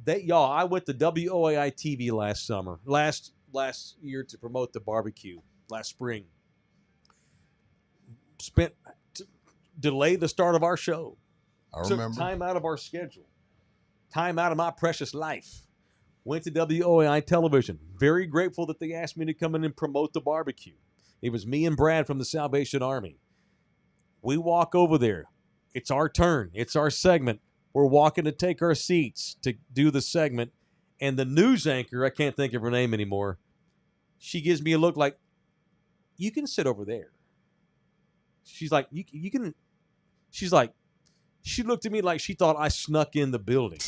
I went to WOAI TV last year to promote the barbecue last spring. Delayed the start of our show. I Took remember. time out of our schedule. Time out of my precious life. Went to WOAI television. Very grateful that they asked me to come in and promote the barbecue. It was me and Brad from the Salvation Army. We walk over there. It's our turn. It's our segment. We're walking to take our seats to do the segment. And the news anchor, I can't think of her name anymore, she gives me a look like, you can sit over there. She's like, you can. She's like, she looked at me like she thought I snuck in the building.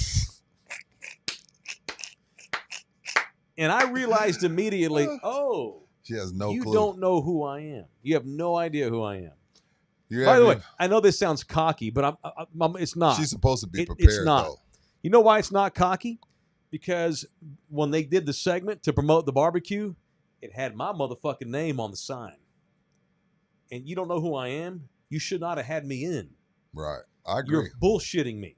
And I realized immediately, oh, She has no you clue. don't know who I am. You have no idea who I am. You By the way, haven't I know this sounds cocky, but it's not. She's supposed to be It's prepared, not. though. You know why it's not cocky? Because when they did the segment to promote the barbecue, it had my motherfucking name on the sign. And you don't know who I am? You should not have had me in. Right. I agree. You're bullshitting me.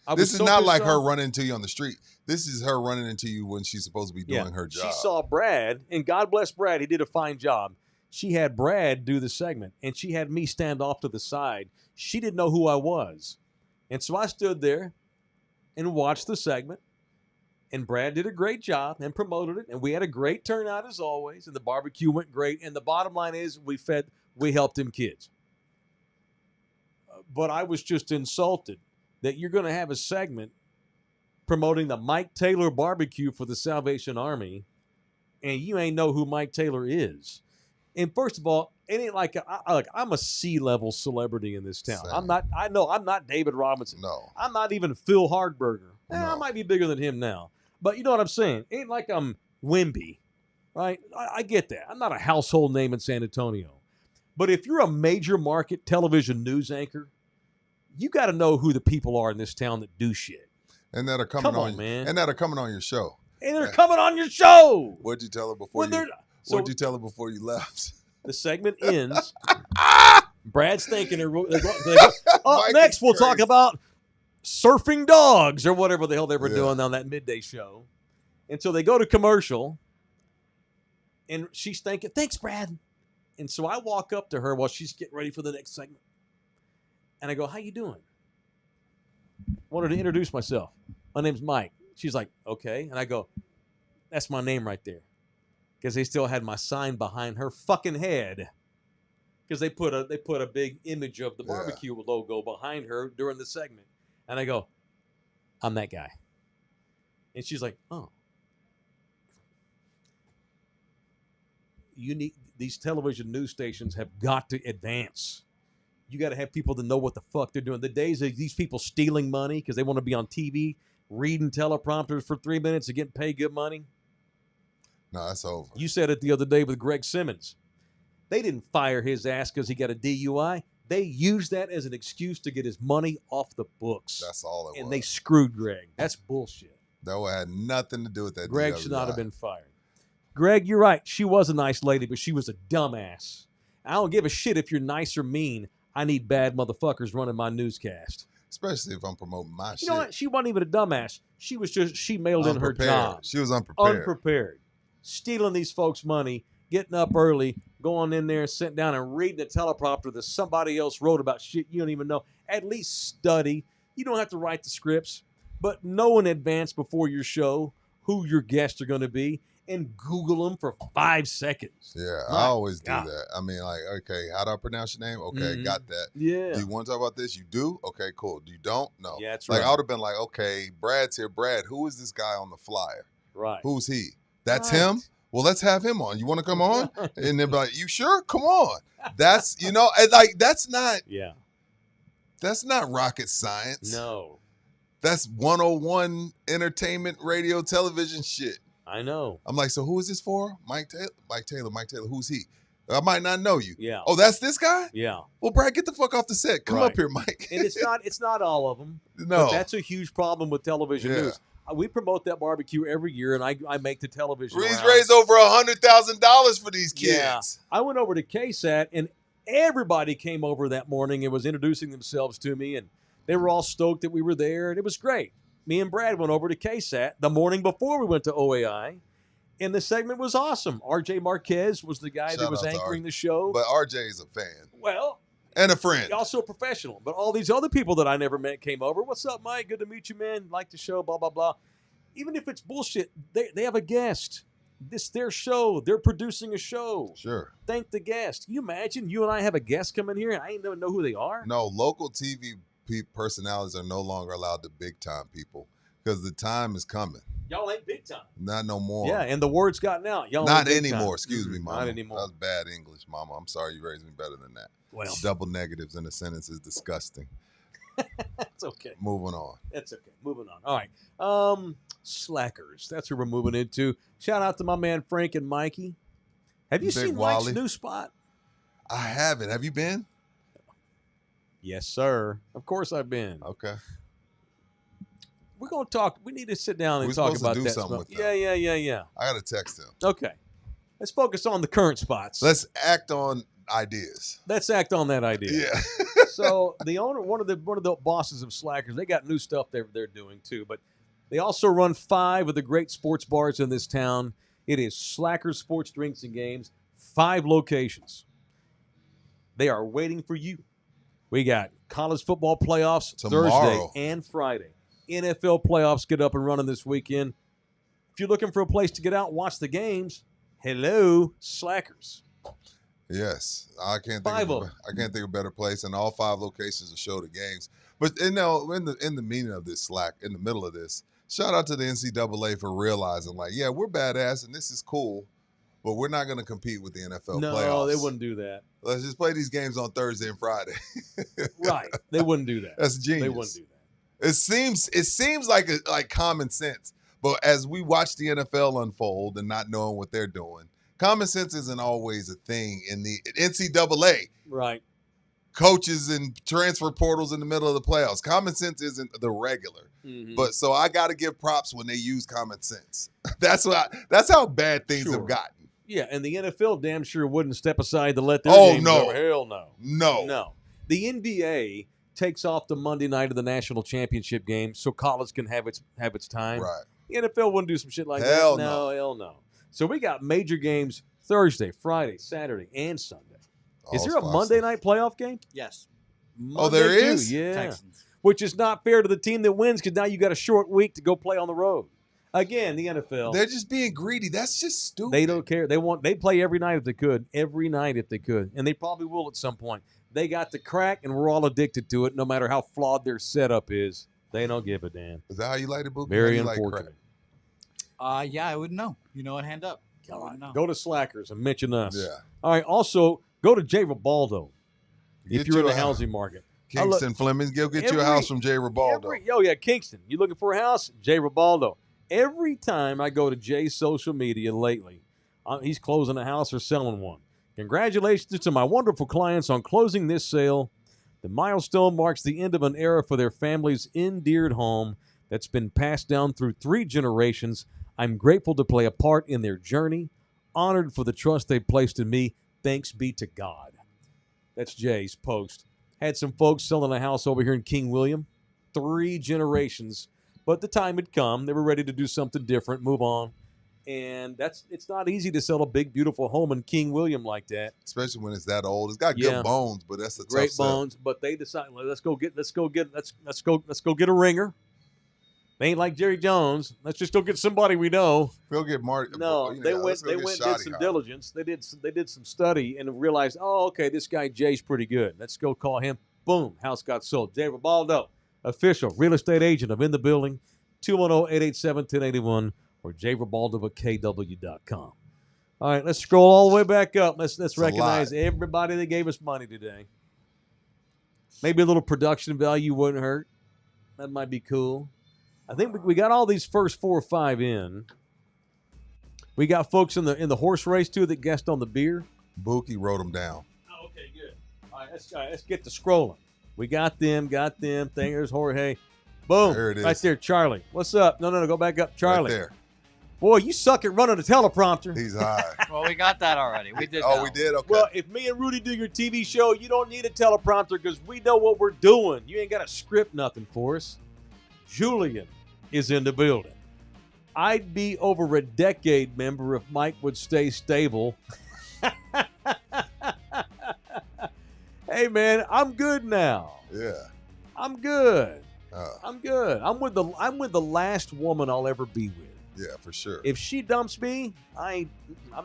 I This was is so not pissed like her off. running into you on the street. This is her running into you when she's supposed to be doing her job. She saw Brad, and God bless Brad, he did a fine job. She had Brad do the segment, and she had me stand off to the side. She didn't know who I was. And so I stood there and watched the segment, and Brad did a great job and promoted it, and we had a great turnout as always, and the barbecue went great. And the bottom line is we helped them kids. But I was just insulted that you're going to have a segment promoting the Mike Taylor barbecue for the Salvation Army, and you ain't know who Mike Taylor is. And first of all, it ain't like I'm a C-level celebrity in this town. Same. I'm not David Robinson. No. I'm not even Phil Hardberger. I No. might be bigger than him now. But you know what I'm saying? It ain't like I'm Wimby, right? I get that. I'm not a household name in San Antonio. But if you're a major market television news anchor, you got to know who the people are in this town that do shit. And that are coming Come on, on, man. and that are coming on your show. And they're coming on your show. What'd you tell her before When they're- so What'd you tell her before you left? the segment ends. Brad's thinking up Mike next is we'll talk crazy. about surfing dogs or whatever the hell they were Yeah. doing on that midday show. And so they go to commercial, and she's thinking, thanks, Brad. And so I walk up to her while she's getting ready for the next segment. And I go, how you doing? Wanted to introduce myself. My name's Mike. She's like, okay. And I go, that's my name right there. Because they still had my sign behind her fucking head. Because they put a big image of the Yeah. barbecue logo behind her during the segment. And I go, I'm that guy. And she's like, oh. These television news stations have got to advance. You got to have people that know what the fuck they're doing. The days of these people stealing money because they want to be on TV, reading teleprompters for 3 minutes and getting paid good money. No, that's over. You said it the other day with Greg Simmons. They didn't fire his ass because he got a DUI. They used that as an excuse to get his money off the books. That's all it was. And they screwed Greg. That's bullshit. That had nothing to do with that. Greg DWI. should not have been fired. Greg, you're right. She was a nice lady, but she was a dumbass. I don't give a shit if you're nice or mean. I need bad motherfuckers running my newscast. Especially if I'm promoting my You shit. know what? She wasn't even a dumbass. She mailed in her Unprepared. job. She was unprepared. Unprepared. Stealing these folks' money, getting up early, going in there, sitting down and reading a teleprompter that somebody else wrote about shit you don't even know. At least study. You don't have to write the scripts, but know in advance before your show who your guests are going to be and Google them for 5 seconds. Yeah, My I always do God. that. I mean, like, okay, how do I pronounce your name? Okay, Mhm. got that. Yeah. Do you want to talk about this? You do? Okay, cool. Do you don't? No. Yeah, that's Like, right. I would have been like, okay, Brad's here. Brad, who is this guy on the flyer? Right. Who's he? That's Right. him? Well, let's have him on. You want to come on? And they're like, you sure? Come on. That's, and like, that's not rocket science. No. That's 101 entertainment, radio, television shit. I know. I'm like, so who is this for? Mike Taylor. Mike Taylor. Who's he? I might not know you. Yeah. Oh, that's this guy? Yeah. Well, Brad, get the fuck off the set. Come Right. up here, Mike. And it's not all of them. No. But that's a huge problem with television Yeah. news. We promote that barbecue every year, and I make the television. He's rounds. raised over $100,000 for these kids. Yeah. I went over to KSAT, and everybody came over that morning and was introducing themselves to me, and they were all stoked that we were there, and it was great. Me and Brad went over to KSAT the morning before we went to OAI, and the segment was awesome. RJ Marquez was the guy Shout that was out to anchoring RJ. the show. But RJ is a fan Well, and a friend. also a professional. But all these other people that I never met came over. What's up, Mike? Good to meet you, man. Like the show, blah, blah, blah. Even if it's bullshit, they have a guest. This their show. They're producing a show. Sure. Thank the guest. Can you imagine you and I have a guest come in here and I ain't never know who they are? No, local TV personalities are no longer allowed to big time people because the time is coming. Y'all ain't big time. Not no more. Yeah, and the word's gotten out. Y'all Not ain't big anymore. time. Excuse me, Mama. Not anymore. That was bad English, Mama. I'm sorry you raised me better than that. Well, Double negatives in a sentence is disgusting. that's okay. Moving on. That's okay. Moving on. All right. Slackers. That's who we're moving into. Shout out to my man Frank and Mikey. Have you Big seen Mike's Wally. new spot? I haven't. Have you been? Yes, sir. Of course I've been. Okay. We're gonna talk. We need to sit down and We're talk supposed to about do that. something spot. with them. Yeah. I got to text him. Okay. Let's focus on the current spots. Let's act on ideas. Let's act on that idea. Yeah. So the owner, one of the bosses of Slackers, they got new stuff they're doing too. But they also run 5 of the great sports bars in this town. It is Slackers Sports Drinks and Games, 5 locations. They are waiting for you. We got college football playoffs Tomorrow. Thursday and Friday. NFL playoffs get up and running this weekend. If you're looking for a place to get out and watch the games, hello, Slackers. Yes, I can't think 5 of of them. I can't think of a better place, and all 5 locations to show the games. But in the meaning of this slack, in the middle of this, shout out to the NCAA for realizing, like, yeah, we're badass and this is cool, but we're not going to compete with the NFL No, playoffs. they wouldn't do that. Let's just play these games on Thursday and Friday. Right, they wouldn't do that. That's genius. They wouldn't do that. It seems like common sense, but as we watch the NFL unfold and not knowing what they're doing, common sense isn't always a thing in the NCAA. Right. Coaches and transfer portals in the middle of the playoffs. Common sense isn't the regular. Mhm. But so I got to give props when they use common sense. That's how bad things Sure. have gotten. Yeah, and the NFL damn sure wouldn't step aside to let their Oh, games no. over. Hell no. No. No. The NBA takes off the Monday night of the national championship game so college can have its time. Right. The NFL wouldn't do some shit like Hell that. no. Hell no. So we got major games Thursday, Friday, Saturday, and Sunday. Is there a All Monday spots. night playoff game? Yes. Oh, there Monday, too, is? Yeah. Texans. Which is not fair to the team that wins because now you got a short week to go play on the road. Again, the NFL. They're just being greedy. That's just stupid. They don't care. They play every night if they could. Every night if they could. And they probably will at some point. They got the crack and we're all addicted to it no matter how flawed their setup is. They don't give a damn. Is that how you like it, Bookie? Very How you like unfortunate. crack? Yeah, I wouldn't know. You know what? Hand up. I wouldn't know. Go to Slackers and mention us. Yeah. All right. Also, go to Jay Ribaldo if Get you're in you the a- housing market. Kingston Fleming, go get you a house from Jay Ribaldo. Yeah, Kingston. You looking for a house? Jay Ribaldo. Every time I go to Jay's social media lately, he's closing a house or selling one. Congratulations to my wonderful clients on closing this sale. The milestone marks the end of an era for their family's endeared home that's been passed down through 3 generations. I'm grateful to play a part in their journey, honored for the trust they placed in me. Thanks be to God. That's Jay's post. Had some folks selling a house over here in King William, 3 generations, but the time had come. They were ready to do something different, move on. And it's not easy to sell a big, beautiful home in King William like that. Especially when it's that old. It's got Yeah. good bones, but that's a Great tough sell. bones, but they decided, let's go get a ringer. They ain't like Jerry Jones. Let's just go get somebody we know. Go get Marty. No, you know, they let's went. go They get went. Did Shoddy some Hop. diligence. They did some study and realized, oh, okay, this guy Jay's pretty good. Let's go call him. Boom, house got sold. Jay Ribaldo, official real estate agent of In the Building, 210-887-1081 or jribaldo@kw.com. All right, let's scroll all the way back up. Let's a recognize lot. everybody that gave us money today. Maybe a little production value wouldn't hurt. That might be cool. I think we got all these first 4 or 5 in. We got folks in the horse race too that guessed on the beer. Buki wrote them down. Oh, okay, good. All right, let's get to scrolling. We got them. There's Jorge. Boom. There it is. Right there, Charlie. What's up? No, go back up, Charlie. Right there. Boy, you suck at running a teleprompter. He's high. Well, we got that already. We did. Oh, that we one. did? Okay. Well, if me and Rudy do your TV show, you don't need a teleprompter because we know what we're doing. You ain't got to script nothing for us. Julian is in the building. I'd be over a decade member if Mike would stay stable. Hey, man, I'm good now. Yeah. I'm good. Uh, I'm good. I'm with the last woman I'll ever be with. yeah, for sure. If she dumps me, I'm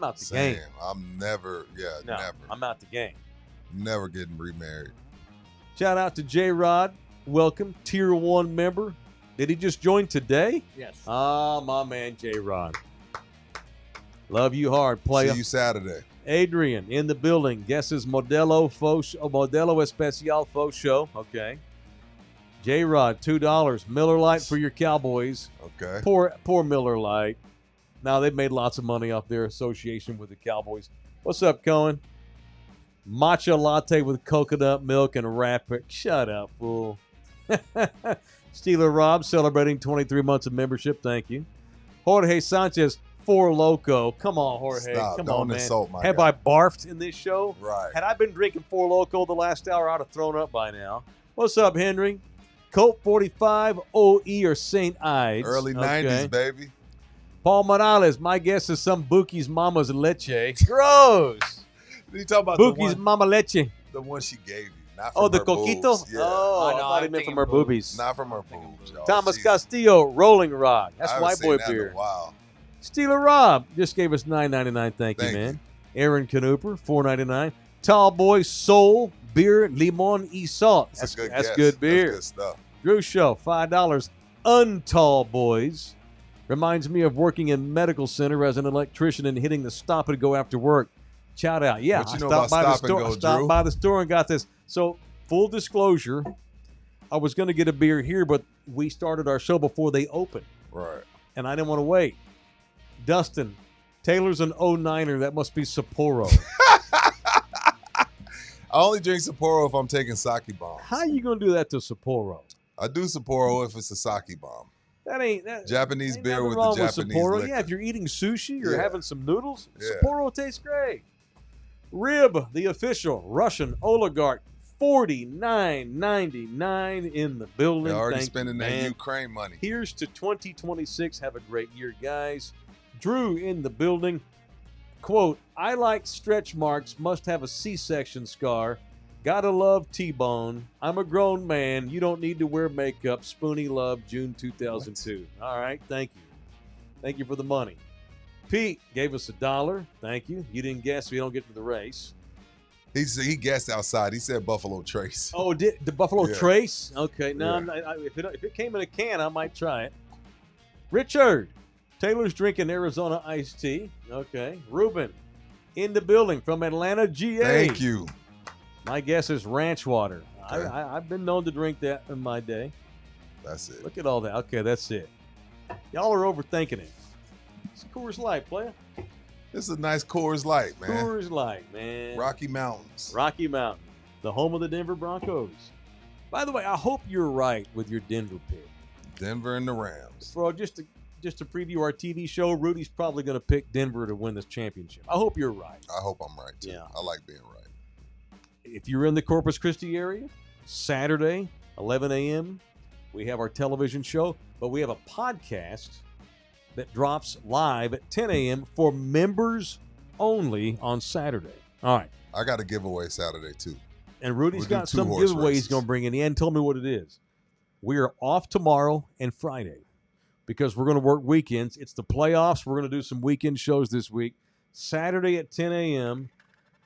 out the Same. game. I'm never, No, never. I'm out the game. Never getting remarried. Shout out to J-Rod. Welcome, Tier 1 member. Did he just join today? Yes. Ah, my man J-Rod. Love you hard, player. See you Saturday. Adrian in the building. Guesses Modelo Especial Faux Show. Okay. J-Rod, $2. Miller Lite for your Cowboys. Okay. Poor Miller Lite. Now they've made lots of money off their association with the Cowboys. What's up, Cohen? Matcha latte with coconut milk and wrapper. Shut up, fool. Steeler Rob celebrating 23 months of membership. Thank you. Jorge Sanchez, Four Loco. Come on, Jorge. Stop. Come Don't on, man. insult my Have guy. I barfed in this show? Right. Had I been drinking Four Loco the last hour, I'd have thrown up by now. What's up, Henry? Colt 45, OE, or St. Ides. Early 90s, baby. Paul Morales, my guess is some Buki's mama's leche. Gross. You talking about Buki's mama leche. the one she gave you, not Oh, from the her coquito? boobs. Yeah. Oh, I no, thought he I'm meant from thinking her boobs. boobies. Not from her boobs, y'all. Thomas She's- Castillo, Rolling Rock. That's I haven't white seen boy that in a beer. while. Steeler Rob just gave us $9.99. Thank you, Thank man. Aaron Canooper, $4.99. Tall Boy Soul Beer Limon y Salt. That's a good That's guess. good beer. That's good stuff. Drew Show, $5. Untall Boys. Reminds me of working in medical center as an electrician and hitting the stop and go after work. Shout out. Yeah, What you I know stopped about by the stop and store. go, I stopped Drew? by the store and got this. So, full disclosure, I was going to get a beer here, but we started our show before they opened, Right. and I didn't want to wait. Dustin, Taylor's an 09er. That must be Sapporo. I only drink Sapporo if I'm taking sake bombs. How you going to do that to Sapporo? I do Sapporo if it's a sake bomb. That ain't that. Japanese ain't beer nothing with wrong the Japanese Sapporo. liquor. Yeah, if you're eating sushi or Yeah. having some noodles, Yeah. Sapporo tastes great. Rib, the official Russian oligarch, $49.99 in the building. They're already Thank spending you, that man. Ukraine money. Here's to 2026. Have a great year, guys. Drew in the building. Quote, I like stretch marks, must have a C-section scar. Gotta love T-Bone. I'm a grown man. You don't need to wear makeup. Spoonie Love, June 2002. All right, thank you. Thank you for the money. Pete gave us $1. Thank you. You didn't guess, so you don't get to the race. He guessed outside. He said Buffalo Trace. Oh, did the Buffalo Yeah. Trace? Okay, no, Yeah. if it came in a can, I might try it. Richard, Taylor's drinking Arizona iced tea. Okay, Ruben, in the building from Atlanta, GA. Thank you. My guess is ranch water. Okay. I've been known to drink that in my day. That's it. Look at all that. Okay, that's it. Y'all are overthinking it. It's Coors Light, player. This is a nice Coors Light, man. Coors Light, man. Rocky Mountains. Rocky Mountain, the home of the Denver Broncos. By the way, I hope you're right with your Denver pick. Denver and the Rams. Bro, just to preview our TV show, Rudy's probably going to pick Denver to win this championship. I hope you're right. I hope I'm right, too. Yeah. I like being right. If you're in the Corpus Christi area, Saturday, 11 a.m., we have our television show, but we have a podcast that drops live at 10 a.m. for members only on Saturday. All right. I got a giveaway Saturday, too. And Rudy's We'll do got 2 some horse giveaway he's races. going to bring in. He hadn't told me what it is. We are off tomorrow and Friday because we're going to work weekends. It's the playoffs. We're going to do some weekend shows this week. Saturday at 10 a.m.,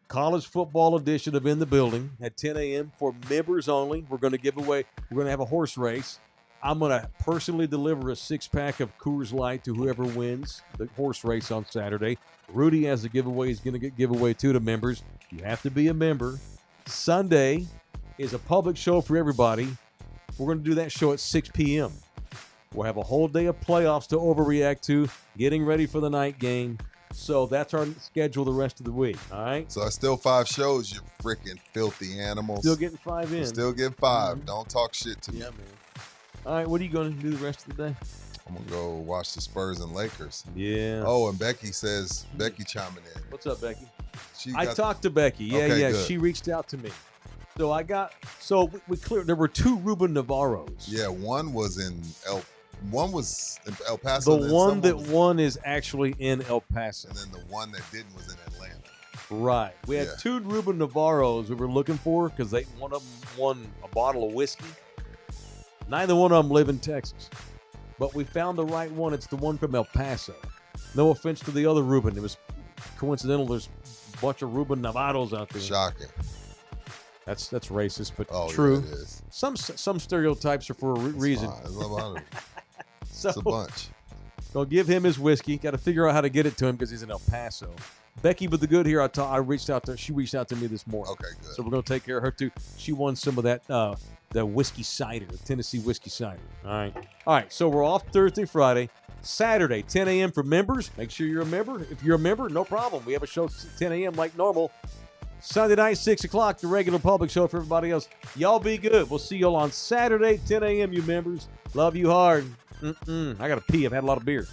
college football edition of In the Building at 10 a.m. for members only. We're going to give away, we're going to have a horse race. I'm going to personally deliver a 6-pack of Coors Light to whoever wins the horse race on Saturday. Rudy has a giveaway. He's going to get giveaway to members. You have to be a member. Sunday is a public show for everybody. We're going to do that show at 6 p.m. We'll have a whole day of playoffs to overreact to, getting ready for the night game. So that's our schedule the rest of the week. All right. So it's still 5 shows, you freaking filthy animals. Still getting 5 in. You still get 5. Don't talk shit to me. Yeah, man. All right. What are you going to do the rest of the day? I'm gonna go watch the Spurs and Lakers. Yeah. Oh, and Becky chiming in. What's up, Becky? She I got- talked to Becky. Yeah, Okay, yeah. good. She reached out to me. We cleared. There were 2 Ruben Navarros. Yeah, one was in El Paso. The then one that someone- won is actually in El Paso. and then the one that didn't was in Atlanta. Right. We had Yeah. 2 Ruben Navarros we were looking for because one of them won a bottle of whiskey. Neither one of them live in Texas. But we found the right one. It's the one from El Paso. No offense to the other Ruben. It was coincidental. There's a bunch of Ruben Navarros out there. Shocking. That's racist, but Oh, true. Yeah, it is. Some stereotypes are for a It's reason. fine. It's about it. So It's a bunch. gonna give him his whiskey. Got to figure out how to get it to him because he's in El Paso. Becky with the good here. I reached out to. She reached out to me this morning. Okay, good. So we're gonna take care of her too. She won some of that the whiskey cider, the Tennessee whiskey cider. All right. So we're off Thursday, Friday, Saturday, 10 a.m. for members. Make sure you're a member. If you're a member, no problem. We have a show at 10 a.m. like normal. Sunday night, 6 o'clock, the regular public show for everybody else. Y'all be good. We'll see y'all on Saturday, 10 a.m. You members. Love you hard. I gotta pee. I've had a lot of beer.